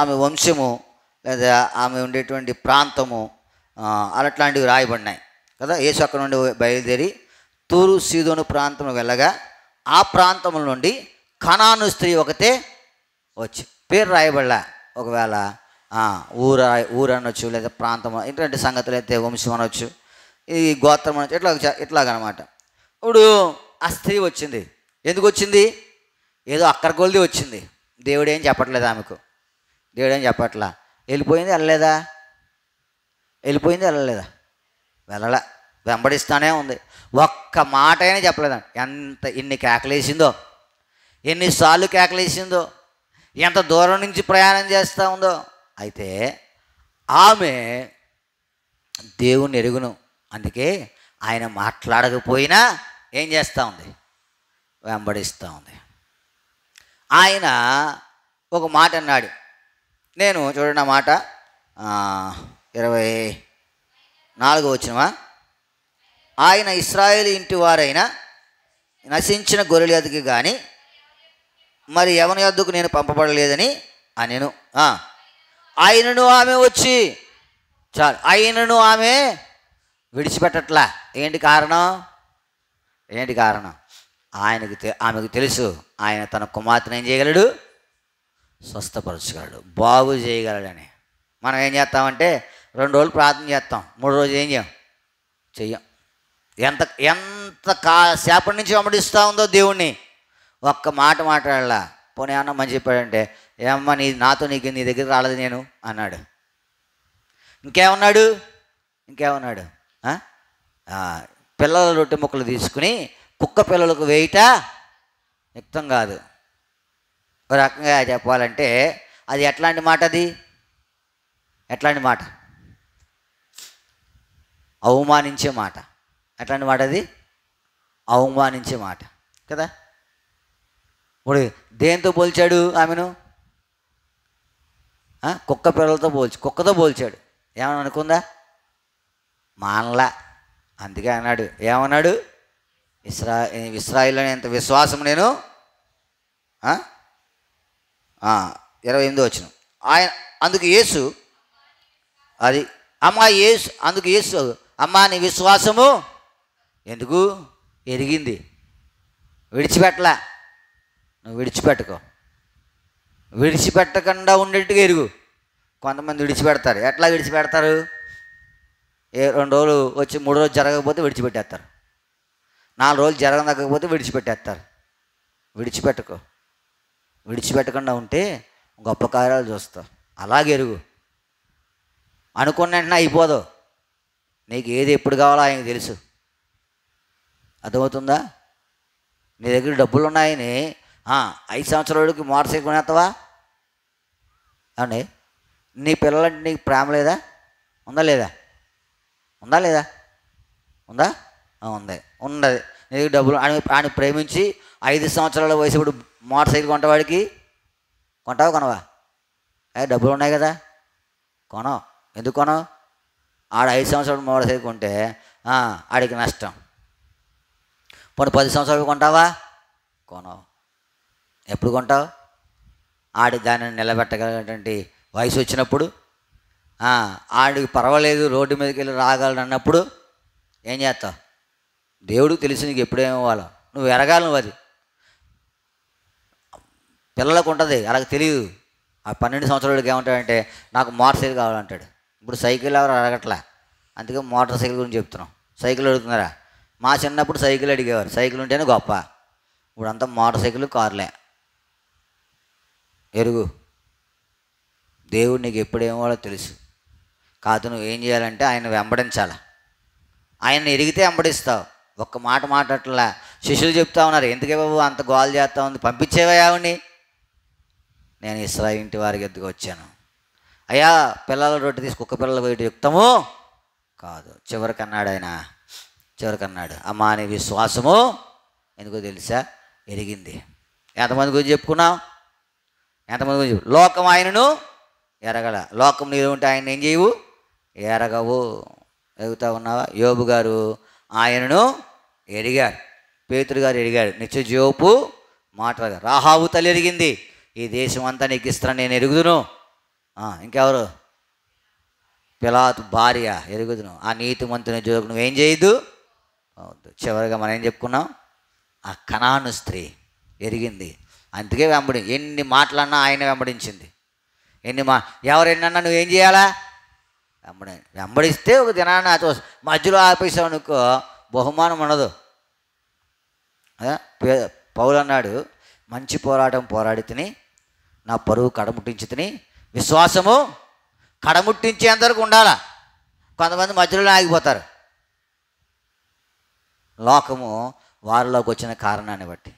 ఆమె వంశము లేదా ఆమె ఉండేటువంటి ప్రాంతము అలాంటివి రాయబడినాయి కదా. యేసు అక్కడ నుండి బయలుదేరి తూరు సీదోను ప్రాంతంలో వెళ్ళగా ఆ ప్రాంతంలో నుండి కనాను స్త్రీ ఒకతే వచ్చి, పేరు రాయబడలే, ఒకవేళ ఊరు అనొచ్చు, లేదా ప్రాంతం, ఇటువంటి సంగతులు అయితే వంశం అనొచ్చు, ఈ గోత్రం అనొచ్చు, ఇట్లాగనమాట. ఇప్పుడు ఆ స్త్రీ వచ్చింది. ఎందుకు వచ్చింది? ఏదో అక్కర కొలిది వచ్చింది. దేవుడు ఏం చెప్పట్లేదు ఆమెకు, దేవుడు ఏం చెప్పట్లా. వెళ్ళిపోయింది వెళ్ళలేదా? వెళ్ళలే, వెంబడిస్తానే ఉంది. ఒక్క మాట అయినా చెప్పలేదండి. ఎన్ని కేకలేసిందో, ఎన్నిసార్లు కేకలేసిందో, ఎంత దూరం నుంచి ప్రయాణం చేస్తూ ఉందో. అయితే ఆమె దేవుణ్ణి ఎరుగును. అందుకే ఆయన మాట్లాడకపోయినా ఏం చేస్తూ ఉంది? వెంబడిస్తూ ఉంది. ఆయన ఒక మాట అన్నాడు. నేను చూడండి ఆ మాట 24 వచనమా, ఆయన ఇశ్రాయేలు ఇంటి వారైన నశించిన గొర్రెల యొద్దకు కానీ మరి ఎవని యొద్దకు నేను పంపబడలేదని అనెను. ఆయనను ఆమె వచ్చి చాలు, ఆయనను ఆమె విడిచిపెట్టట్లా. ఏంటి కారణం? ఆమెకు తెలుసు ఆయన తన కుమార్తెను ఏం చేయగలడు? స్వస్థపరచగలడు, బాగు చేయగలడని. మనం ఏం చేస్తామంటే 2 రోజులు ప్రార్థన చేస్తాం, 3 రోజులు ఏం చెయ్యం. ఎంత సేపటి నుంచి వెంబడిస్తూ ఉందో దేవుణ్ణి, ఒక్క మాట మాట్లాడలా. పోనీ ఏమన్నా మంచి చెప్పాడంటే, ఏమమ్మా నీ దగ్గర రాలేదు నేను అన్నాడు. ఇంకేమన్నాడు? పిల్లల రొట్టె ముక్కలు తీసుకుని కుక్క పిల్లలకు వేయట యుక్తం కాదు. ఒక రకంగా చెప్పాలంటే అది ఎట్లాంటి మాట? ఎట్లాంటి మాట? అవమానించే మాట. ఎట్లాంటి మాట అది? అవమానించే మాట కదా. ఇప్పుడు దేంతో పోల్చాడు ఆమెను? కుక్కతో పోల్చాడు. ఏమని అనుకుందా? మానలా. అందుకే అన్నాడు, ఏమన్నాడు? ఇశ్రాయేలులోని ఎంత విశ్వాసం నేను 28 వచనం. అందుకు యేసు అమ్మా నీ విశ్వాసము ఎందుకు ఎరిగింది. విడిచిపెట్టలా. నువ్వు విడిచిపెట్టకుండా ఉండేట్టుగా ఎరుగు. కొంతమంది విడిచిపెడతారు. ఎట్లా విడిచిపెడతారు? 2 రోజులు వచ్చి 3 రోజులు జరగకపోతే విడిచిపెట్టేస్తారు. 4 రోజులు జరగకపోతే విడిచిపెట్టేస్తారు. విడిచిపెట్టకుండా ఉంటే గొప్ప కార్యాలు చూస్తావు. అలాగే ఎరుగు. అనుకున్న వెంటనే అయిపోదు. నీకు ఏది ఎప్పుడు కావాలో ఆయనకు తెలుసు. అర్థమవుతుందా? నీ దగ్గర డబ్బులు ఉన్నాయని 5 సంవత్సరాలకి మోటార్ సైకిల్ కొనేస్తావా? అవునండి. నీ పిల్లలంటే నీకు ప్రేమ లేదా? ఉందా లేదా? ఉంది. నీ దగ్గర డబ్బులు ఆయన ప్రేమించి 5 సంవత్సరాల వయసు ఇప్పుడు మోటార్ సైకిల్ కొంటావా? డబ్బులు ఉన్నాయి కదా, కొనవు. ఎందుకు కొనవు? 5 సంవత్సరాలు మోటార్ సైకిల్ కొంటే ఆడికి నష్టం. పోనీ 10 సంవత్సరాలు కొంటావా? కొనవు. ఎప్పుడు కొంటావు? దానిని నిలబెట్టగలిగినటువంటి వయసు వచ్చినప్పుడు, ఆడికి పర్వాలేదు రోడ్డు మీదకి వెళ్ళి రాగలడు అన్నప్పుడు ఏం చేస్తావు? దేవుడికి తెలుసు నీకు ఎప్పుడేమివ్వాలో. నువ్వు ఎరగాలి. అది పిల్లలకు ఉంటుంది, అలాగ తెలియదు. 12 సంవత్సరాలకి ఏమంటాడంటే నాకు మోటార్ సైకిల్ కావాలంటాడు. ఇప్పుడు సైకిల్ ఎవరు అడగట్లా, అందుకే మోటార్ సైకిల్ గురించి చెప్తున్నాం. సైకిల్ అడుగుతున్నారా? మా చిన్నప్పుడు సైకిల్ అడిగేవారు. సైకిల్ ఉంటేనే గొప్ప. ఇప్పుడు అంతా మోటార్ సైకిల్, కార్లే. ఎరుగు. దేవుడు నీకు ఎప్పుడేమో తెలుసు. కాదు, నువ్వు ఏం చేయాలంటే ఆయన వెంబడించాలి. ఆయన ఎరిగితే వెంబడిస్తావు. ఒక్క మాట మాట్లాడట్లా. శిష్యులు చెప్తా ఉన్నారు, ఎందుకే బాబు అంత గోల్ చేస్తూ ఉంది, పంపించేవా ఆవిడ్ని? నేను ఇశ్రాయేలు ఇంటి వారికి ఎద్దుకు వచ్చాను. అయ్యా పిల్లల రొట్టె తీసి కుక్క పిల్లలు పోయి యుక్తము కాదు. చివరికన్నాడు అమ్మా నీ విశ్వాసము ఎందుకో తెలుసా ఎరిగింది. ఎంతమంది గురించి చెప్పుకున్నాం? లోకం ఆయనను ఎరగల. లోకం నీలో ఉంటే ఆయన ఏం చేయవు? ఎరగవు. ఎరుగుతా ఉన్నావా? యోబు గారు ఆయనను ఎరిగారు. పేతురు గారు ఎరిగాడు. నిత్య జీవపు మాటలు. రాహాబు తల్లి ఎరిగింది, ఈ దేశం అంతా నీకు ఇస్తాను నేను ఎరుగుదును. ఇంకెవరు? పిలాతు భార్య ఎరుగుదును. ఆ నీతిమంతుని జోకు నువ్వేం చేయొద్దు. చివరిగా మనం ఏం చెప్పుకున్నాం? ఆ కనాను స్త్రీ ఎరిగింది. అందుకే ఎన్ని మాటలన్నా ఆయన వెంబడించింది. ఎవరెన్నన్నా నువ్వేం చేయాలా? వెంబడిస్తే ఒక దినాన్ని మధ్యలో ఆపేసావు అనుకో, బహుమానం ఉండదు. పౌలు అన్నాడు, మంచి పోరాటం పోరాడి తిని నా పరువు కడముట్టించి తిని విశ్వాసము కడముట్టించేంతవరకు ఉండాలా. కొంతమంది మధ్యలో ఆగిపోతారు. లోకము వారిలోకి వచ్చిన కారణాన్ని బట్టి.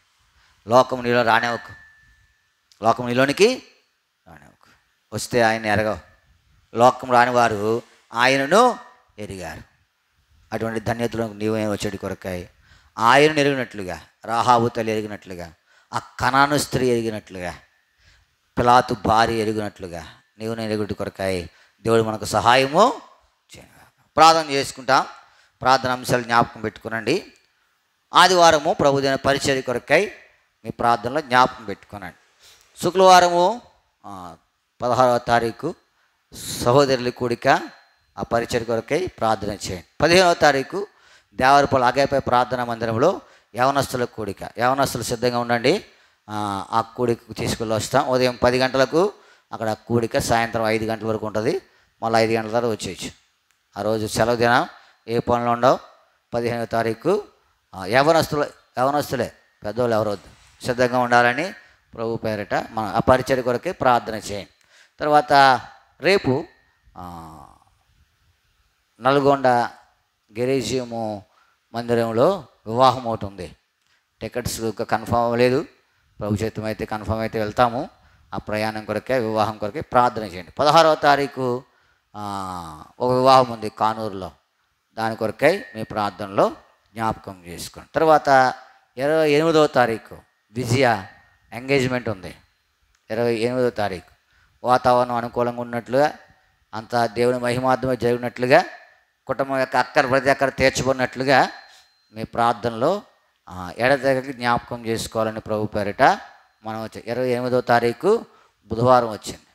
లోకము నీలో రానివ్వకు. లోకం నీలోనికి రానివ్వకు. వస్తే ఆయన ఎరగవు. లోకం రాని వారు ఆయనను ఎరిగారు. అటువంటి ధన్యతలో నీవే వచ్చేటి కొరకై ఆయనను ఎరిగినట్లుగా, రాహాబు తల్లి ఎరిగినట్లుగా, ఆ కనాను స్త్రీ ఎరిగినట్లుగా, పిలాతు భార్య ఎరిగినట్లుగా నీవు నేను ఎరుగుటి కొరకై దేవుడు మనకు సహాయము చేయగా ప్రార్థన చేసుకుంటాం. ప్రార్థన అంశాలు జ్ఞాపకం పెట్టుకునండి. ఆదివారము ప్రభుదిన పరిచర్య కొరకై మీ ప్రార్థనలో జ్ఞాపకం పెట్టుకునండి. శుక్రవారము 16వ తారీఖు సహోదరుల కూడిక, ఆ పరిచర్య కొరకై ప్రార్థన చేయండి. 15వ తారీఖు దేవరపల్లి అగైపై ప్రార్థనా మందిరంలో యవనస్తుల కూడిక. యవనస్తులు సిద్ధంగా ఉండండి. ఆ కూడికకు తీసుకెళ్ళి వస్తాం. ఉదయం 10 గంటలకు అక్కడ కూడిక, సాయంత్రం 5 గంటల వరకు ఉంటుంది. మళ్ళీ 5 గంటల తర్వాత వచ్చేయచ్చు. ఆ రోజు సెలవు దినం, ఏ పనులు ఉండవు. 15వ తారీఖు యవనస్తులే, పెద్దవాళ్ళు ఎవరు వద్దు, సిద్ధంగా ఉండాలని ప్రభు పేరిట మన ఆ పరిచర్య కొరకే ప్రార్థన చేయండి. తర్వాత రేపు నల్గొండ గిరీజియము మందిరంలో వివాహం ఒకటి ఉంది. టికెట్స్ కన్ఫర్మ్ అవ్వలేదు. ప్రభు చేతం అయితే కన్ఫర్మ్ అయితే వెళ్తాము. ఆ ప్రయాణం కొరకే, వివాహం కొరకే ప్రార్థన చేయండి. 16వ తారీఖు ఒక వివాహం ఉంది కానూరులో. దాని కొరకై మీ ప్రార్థనలో జ్ఞాపకం చేసుకోండి. తర్వాత 28వ తారీఖు విజయ ఎంగేజ్మెంట్ ఉంది. 28వ తారీఖు వాతావరణం అనుకూలంగా ఉన్నట్లుగా, అంతా దేవుని మహిమార్థమే జరిగినట్లుగా, కుటుంబం యొక్క ప్రతి అక్కర తీర్చబడినట్లుగా మీ ప్రార్థనలో ఎడతెగకి జ్ఞాపకం చేసుకోవాలని ప్రభు పేరిట మనం 28వ తారీఖు బుధవారం వచ్చింది.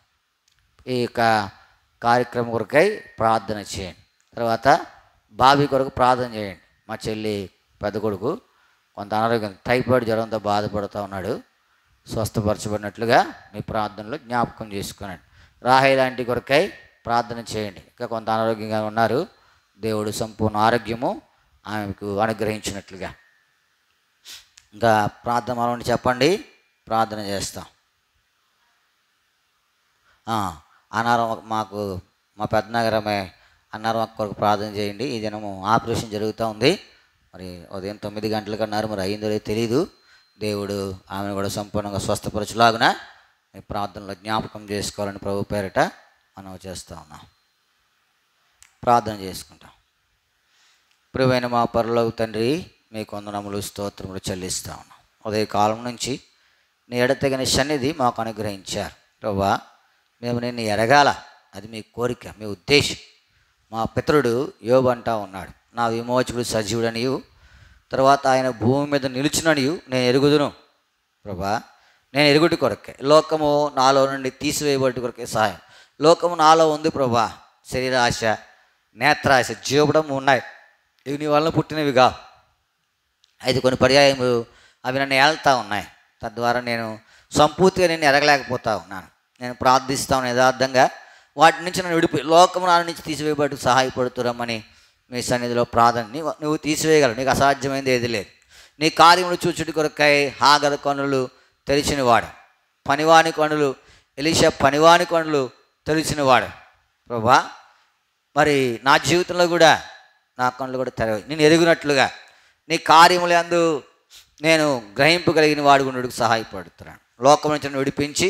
ఈ యొక్క కార్యక్రమం కొరకై ప్రార్థన చేయండి. తర్వాత బాబీ కొరకు ప్రార్థన చేయండి. మా చెల్లి పెద్ద కొడుకు కొంత అనారోగ్యం, టైఫాయిడ్ జ్వరంతో బాధపడుతూ ఉన్నాడు. స్వస్థపరచబడినట్లుగా మీ ప్రార్థనలో జ్ఞాపకం చేసుకోనండి. రాహే లాంటి కొరకై ప్రార్థన చేయండి. ఇంకా కొంత అనారోగ్యంగా ఉన్నారు. దేవుడు సంపూర్ణ ఆరోగ్యము ఆమెకు అనుగ్రహించినట్లుగా. ఇంకా ప్రార్థన మనం చెప్పండి, ప్రార్థన చేస్తాం. అనారం మాకు మా పెద్దనగరమే అన్నారం కొరకు ప్రార్థన చేయండి. ఈ దినము ఆపరేషన్ జరుగుతూ ఉంది. మరి ఉదయం 9 గంటలకు అన్నారు, మరి అయిందో తెలియదు. దేవుడు ఆమెను కూడా సంపూర్ణంగా స్వస్థపరచులాగున మీ ప్రార్థనలో జ్ఞాపకం చేసుకోవాలని ప్రభు పేరిట మనం చేస్తూ ఉన్నాం. ప్రార్థన చేసుకుంటాం. ప్రియమైన మా పరలోక తండ్రి, మీకు వందనములు స్తోత్రములు చెల్లిస్తూ ఉన్నాం. ఉదయకాలం నుంచి నీ ఎడతెగని సన్నిధి మాకు అనుగ్రహించారు. ప్రభువా, మేము నిన్ను ఎరగాల, అది మీ కోరిక, మీ ఉద్దేశం. మా పితరుడు యోబు అంటా ఉన్నాడు, నా విమోచకుడు సజీవుడనియు, తర్వాత ఆయన భూమి మీద నిలిచిననియు నేను ఎరుగుదును. ప్రభా, నేను ఎరుగుటి కొరకే, లోకము నాలో నుండి తీసివేయబడి కొరకే సహాయం. లోకము నాలో ఉంది ప్రభా, శరీరాశ, నేత్రాశ, జీవడం ఉన్నాయి. ఇవి నీ వలన పుట్టినవిగా. అయితే కొన్ని పర్యాయములు అవి నన్ను ఏళ్తా ఉన్నాయి. తద్వారా నేను సంపూర్తిగా నేను ఎరగలేకపోతా ఉన్నాను. నేను ప్రార్థిస్తాను యథార్థంగా, వాటి నుంచి నన్ను విడిపి లోకము నా నుంచి తీసివేయబడి సహాయపడుతురమ్మని మీ సన్నిధిలో ప్రార్థన. నువ్వు తీసివేయగలవు, నీకు అసాధ్యమైనది ఏది లేదు. నీ కార్యములు చూచుటి కొరకై హాగర కనులు తెరిచినవాడు, పనివాని కనులు, ఎలీషా పనివాని కనులు తెరిచినవాడు. ప్రభా, మరి నా జీవితంలో కూడా నా కనులు కూడా తెరవ, నేను ఎరుగునట్లుగా నీ కార్యములు యందు నేను గ్రహింపగలిగిన వాడు గుండుకు సహాయపడుతున్నాను. లోకం నుంచి విడిపించి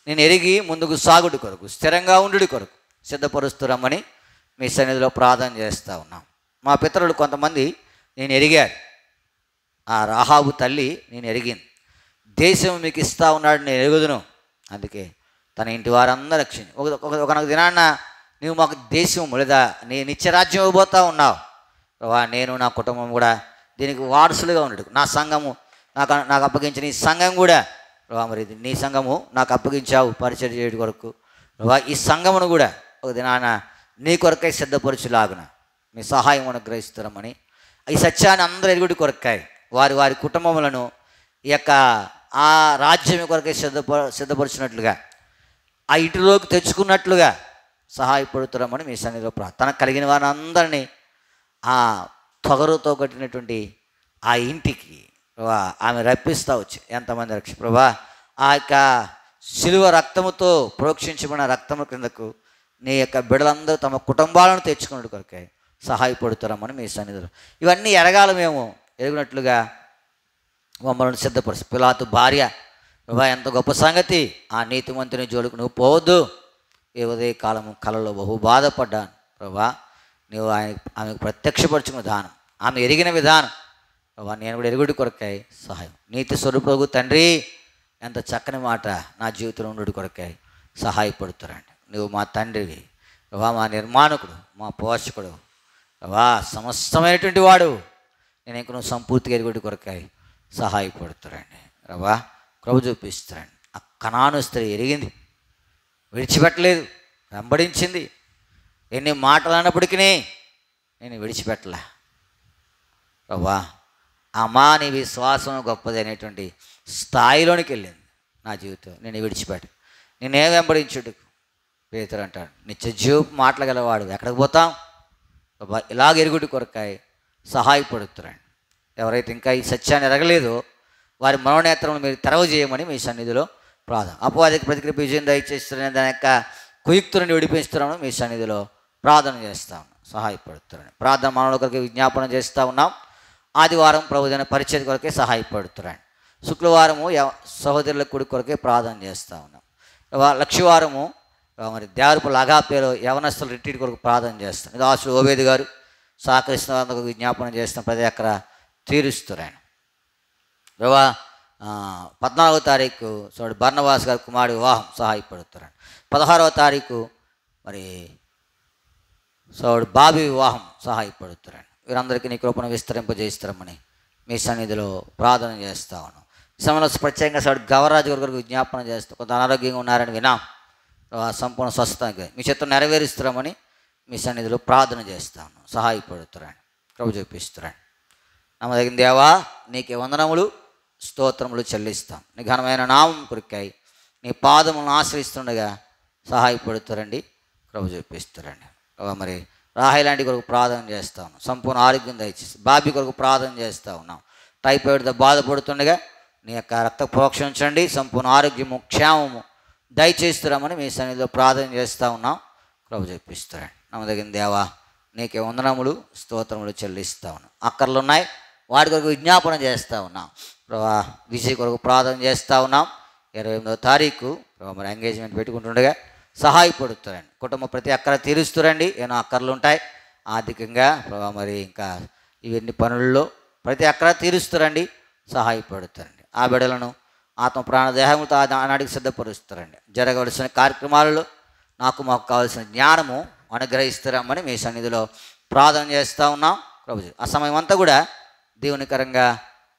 నేను ఎరిగి ముందుకు సాగుడి కొరకు, స్థిరంగా ఉండుడి కొరకు సిద్ధపరుస్తురమ్మని మీ సన్నిధిలో ప్రార్థన చేస్తూ ఉన్నాం. మా పితరులు కొంతమంది నేను ఎరిగారు. ఆ రాహాబు తల్లి నేను ఎరిగింది. దేశం మీకు ఇస్తా ఉన్నాడు, నేను ఎరుగుదును. అందుకే తన ఇంటి వారందరూ రక్షించి ఒకనొక దినాన్న నువ్వు మాకు దేశం లేదా నీ నిత్యరాజ్యం ఇవ్వబోతా ఉన్నావు. నేను నా కుటుంబం కూడా దీనికి వారసులుగా ఉండడు. నా సంఘము నాకు అప్పగించిన ఈ సంఘం కూడా మరి నీ సంఘము నాకు అప్పగించావు పరిచయం చేయడం కొరకు. ఈ సంఘమును కూడా ఒక దినాన నీ కొరకై సిద్ధపరచులాగున మీ సహాయం అనుగ్రహిస్తారమని, ఈ సత్యాన్ని అందరూ ఎరుగుడి కొరకై వారి వారి కుటుంబములను ఈ యొక్క ఆ రాజ్యం కొరకై సిద్ధపరచినట్లుగా, ఆ ఇంటిలోకి తెచ్చుకున్నట్లుగా సహాయపడుతారమని మీ సన్నిధిలో తనకు కలిగిన వారిని అందరినీ ఆ తొగరుతో కట్టినటువంటి ఆ ఇంటికి ఆమె రప్పిస్తూ వచ్చి ఎంతమంది రక్ష ప్రభా, ఆ యొక్క శిలువ రక్తముతో ప్రోక్షించబడిన రక్తము క్రిందకు నీ యొక్క బిడ్డలందరూ తమ కుటుంబాలను తెచ్చుకున్నట్టు కొరకే సహాయపడుతారమ్మని మీ సన్నిధిలో. ఇవన్నీ ఎరగాలి, మేము ఎరిగినట్లుగా మమ్మల్ని సిద్ధపరుచు. పిలాతు భార్య, ప్రభా ఎంత గొప్ప సంగతి, ఆ నీతిమంతుని జోలికి నువ్వు పోవద్దు. ఏ ఉదయ కాలము కలలో బహు బాధపడ్డాను ప్రభా, నువ్వు ఆమెకు ప్రత్యక్షపరచుకున్న విధానం, ఆమె ఎరిగిన విధానం, ప్రభా నేను కూడా ఎరుగుడి కొరకాయ సహాయం. నీతి స్వరూపగు తండ్రి, ఎంత చక్కని మాట, నా జీవితంలో ఉండు కొరకాయ సహాయపడుతారండి. నువ్వు మా తండ్రివి ప్రభా, మా నిర్మాణకుడు, మా పోషకుడు ప్రభా, సమస్తమైనటువంటి వాడు. నేను ఇంక నువ్వు సంపూర్తిగా ఎరుగుడి కొరకాయ సహాయపడుతారండి. ప్రభా కృప చూపిస్తారండి. ఆ కనాను స్త్రీ ఎరిగింది, విడిచిపెట్టలేదు, వెంబడించింది. ఎన్ని మాటలు అన్నప్పటికీ నేను విడిచిపెట్టలే. ప్రభా అమ్మా నీ విశ్వాసం గొప్పది అనేటువంటి స్థాయిలోనికి వెళ్ళింది నా జీవితం. నేను విడిచిపెట్ట, నేనే వెంబడించుటకు. పేతురు అంటాడు, నిత్య జీవపు మాటలు గలవాడు, ఎక్కడికి పోతాం? ప్రభా ఇలాగ ఎరుగుడి కొరకాయ సహాయపడుతున్నాడు. ఎవరైతే ఇంకా ఈ సత్యాన్ని ఎరగలేదో వారి మనోనేత్రములు మీరు తెరవజేయమని మీ సన్నిధిలో ప్రార్థన. అపవాదికి ప్రతిక్రియ విజయం దయచేస్తున్నాను, దాని యొక్క కుయుక్తులను విడిపిస్తున్నాను మీ సన్నిధిలో ప్రార్థన చేస్తా ఉన్నాం. సహాయపడుతున్నాను. ప్రార్థన మనలో కొరకే విజ్ఞాపన చేస్తూ ఉన్నాం. ఆదివారం ప్రభుదైన పరిచయ కొరకే సహాయపడుతున్నాను. శుక్రవారము సహోదరుల కుడి కొరకే ప్రార్థన చేస్తూ ఉన్నాం. లక్షవారము మరి దేవరపు లగాపేలో యవనస్తుల రిట్రీట్ కొరకు ప్రార్థన చేస్తాం. ఇది ఆశలు ఓబేది గారు సహకరిస్తున్న విజ్ఞాపన చేస్తాం. ప్రతి అక్కడ తీరుస్తున్నాను. 14వ తారీఖు చూడండి బర్నబాస్ గారు కుమారుడు వివాహం సహాయపడుతున్నాడు. 16వ తారీఖు మరి బాబీ వివాహం సహాయపడుతున్నాడు. వీరందరికీ నీ కృపను విస్తరింపజేస్తారమని మీ సన్నిధిలో ప్రార్థన చేస్తా ఉన్నాం. ఈ సమయంలో ప్రత్యేకంగా గవరాజు గారి కొరకు విజ్ఞాపన చేస్తాం. కొంత అనారోగ్యంగా ఉన్నారని వినాం. సంపూర్ణ స్వస్థత మీ చిత్తం నెరవేరుస్తారమని మీ సన్నిధిలో ప్రార్థన చేస్తా ఉన్నాం. సహాయపడుతున్నాడు, కృప చూపిస్తున్నాడు. నమ్మదగిన దేవా నీకే వందనములు స్తోత్రములు చెల్లిస్తాం. నీ ఘనమైన నామం కొరికాయి నీ పాదములను ఆశ్రయిస్తుండగా సహాయపడుతారండి, కృప చూపిస్తారండి. మరి రాహి లాంటి కొరకు ప్రార్థన చేస్తా ఉన్నాం. సంపూర్ణ ఆరోగ్యం దయచేసి బాబీ కొరకు ప్రార్థన చేస్తూ ఉన్నాం. టైఫాయిడ్తో బాధపడుతుండగా నీ యొక్క రక్త ప్రోక్షించండి, సంపూర్ణ ఆరోగ్యము క్షేమము దయచేస్తున్నామని మీ సన్నిధిలో ప్రార్థన చేస్తూ ఉన్నాం. కృప చూపిస్తారండి. నమ్మదగిన దేవా నీకే వందనములు స్తోత్రములు చెల్లిస్తూ ఉన్నాం. అక్కర్లు ఉన్నాయి, వాటి కొరకు విజ్ఞాపన చేస్తూ ఉన్నాం. ప్రభా విజయ్ కొరకు ప్రార్థన చేస్తూ ఉన్నాం. 28వ తారీఖు ప్రభా మరి ఎంగేజ్మెంట్ పెట్టుకుంటుండగా సహాయపడుతారండి. కుటుంబం ప్రతి అక్కర తీరుస్తురండి. ఏమో అక్కర్లు ఉంటాయి ఆర్థికంగా ప్రభా మరి ఇంకా ఇవన్నీ పనుల్లో ప్రతి అక్కర తీరుస్తారండి, సహాయపడుతారండి. ఆ బిడ్డలను ఆత్మ ప్రాణ దేహములతో ఆనాటికి సిద్ధపరుస్తారండి. జరగవలసిన కార్యక్రమాలలో మాకు కావాల్సిన జ్ఞానము అనుగ్రహిస్తారమ్మని మీ సన్నిధిలో ప్రార్థన చేస్తూ ఉన్నాం. ప్రభుజీ ఆ సమయం అంతా కూడా దేవునికరంగా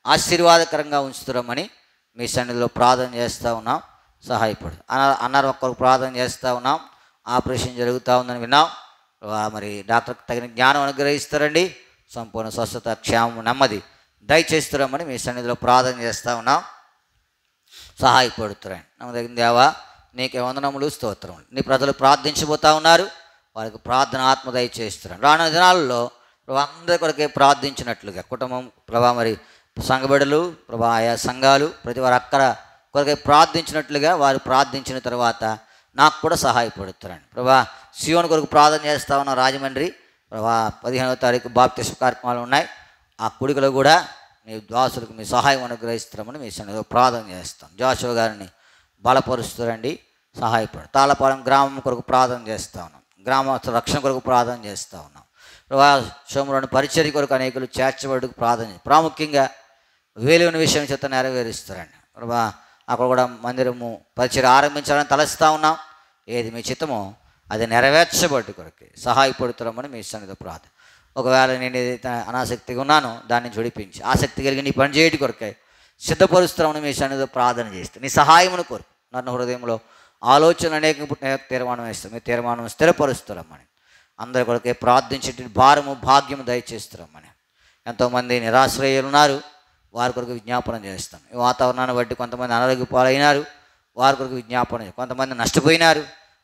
ఆశీర్వాదకరంగా ఉంచుతారమ్మని మీ సన్నిధిలో ప్రార్థన చేస్తూ ఉన్నాం. సహాయపడు అన్నారు ఒక్కరికి ప్రార్థన చేస్తూ ఉన్నాం. ఆపరేషన్ జరుగుతూ ఉందని విన్నాం. మరి డాక్టర్కి తగిన జ్ఞానం అనుగ్రహిస్తారండి. సంపూర్ణ స్వస్థత క్షేమం నెమ్మది దయచేస్తారమ్మని మీ సన్నిధిలో ప్రార్థన చేస్తూ ఉన్నాం. సహాయపడుతారండి. నమ్మదగిన దేవా నీకే వందనములు స్తోత్రములు. నీ ప్రజలు ప్రార్థించబోతూ ఉన్నారు, వారికి ప్రార్థన ఆత్మ దయచేస్తున్నాను. రానున్న దినాల్లో ప్రభా అందరి కొరకే ప్రార్థించినట్లుగా కుటుంబం ప్రభా మరి సంఘబిడ్డలు ప్రభా ఆయా సంఘాలు ప్రతి వారు అక్కడ కొరకే ప్రార్థించినట్లుగా వారు ప్రార్థించిన తర్వాత నాకు కూడా సహాయపడుతారండి. ప్రభా సియోను కొరకు ప్రార్థన చేస్తా ఉన్న రాజమండ్రి ప్రభా 15వ తారీఖు బాప్తిస్మ కార్యక్రమాలు ఉన్నాయి. ఆ కుడికలో కూడా మీ దాసులకు మీ సహాయం అనుగ్రహిస్తామని మీ సన్నిధిలో ప్రార్థన చేస్తాం. జోషువ గారిని బలపరుస్తారండి, సహాయపడు. తాళపాలెం గ్రామం కొరకు ప్రార్థన చేస్తూ ఉన్నాం. గ్రామ రక్షణ కొరకు ప్రార్థన చేస్తూ ఉన్నాం. ప్రభా సోమరుని పరిచర్య కొరకు అనేకులు చేర్చబడుకు ప్రార్థన ప్రాముఖ్యంగా వేలుని విషయం చేత నెరవేరుస్తారండి. ప్రభా అక్కడ కూడా మందిరము పరిచర్య ఆరంభించాలని తలస్తూ ఉన్నాం. ఏది మీ చిత్తమో అది నెరవేర్చబడి కొరకు సహాయపడుతున్నామని మీ సన్నిధిలో ప్రార్థన. ఒకవేళ నేను ఏదైతే అనాసక్తిగా ఉన్నానో దాన్ని జడిపించి ఆసక్తి కలిగి నీ పని చేయటి కొరకే సిద్ధపరుస్తున్నామని మీ సన్నిధిలో ప్రార్థన చేస్తే నీ సహాయమును కొరకు నన్ను హృదయంలో ఆలోచన అనేక తీర్మానం వేస్తాం. మీ తీర్మానం స్థిరపరుస్తారమ్మని అందరి కొరకే ప్రార్థించే భారము భాగ్యము దయచేస్తారమ్మని. ఎంతోమంది నిరాశ్రయులు ఉన్నారు, వారి కొరకు విజ్ఞాపన చేస్తాం. ఈ వాతావరణాన్ని బట్టి కొంతమంది అనారోగ్య పాలైనారు, వారి కొరకు విజ్ఞాపన. కొంతమంది నష్టపోయినారు,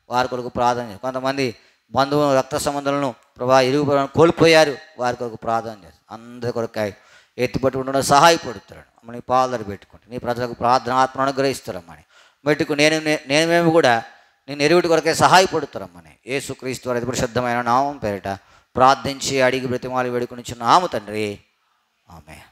వారి కొరకు ప్రార్థన. కొంతమంది బంధువులు రక్త సంబంధాలను ప్రభా ఇరుగుపలను కోల్పోయారు, వారి కొరకు ప్రార్థన చేస్తాం. అందరి కొరకు ఎత్తిపట్టు ఉండడం సహాయపడుతున్నాడు. నీ పాదలు పెట్టుకుంటే నీ ప్రజలకు ప్రార్థన ఆత్మ అనుగ్రహిస్తారమ్మని పెట్టుకు మేము కూడా నేను ఎరుగుటి కొరకే సహాయపడుతారమ్మని యేసుక్రీస్తు వారి పరిశుద్ధమైన నామం పేరిట ప్రార్థించి అడిగి బ్రతిమాలి వేడుకొని చున్నాము తండ్రి, ఆమేన్.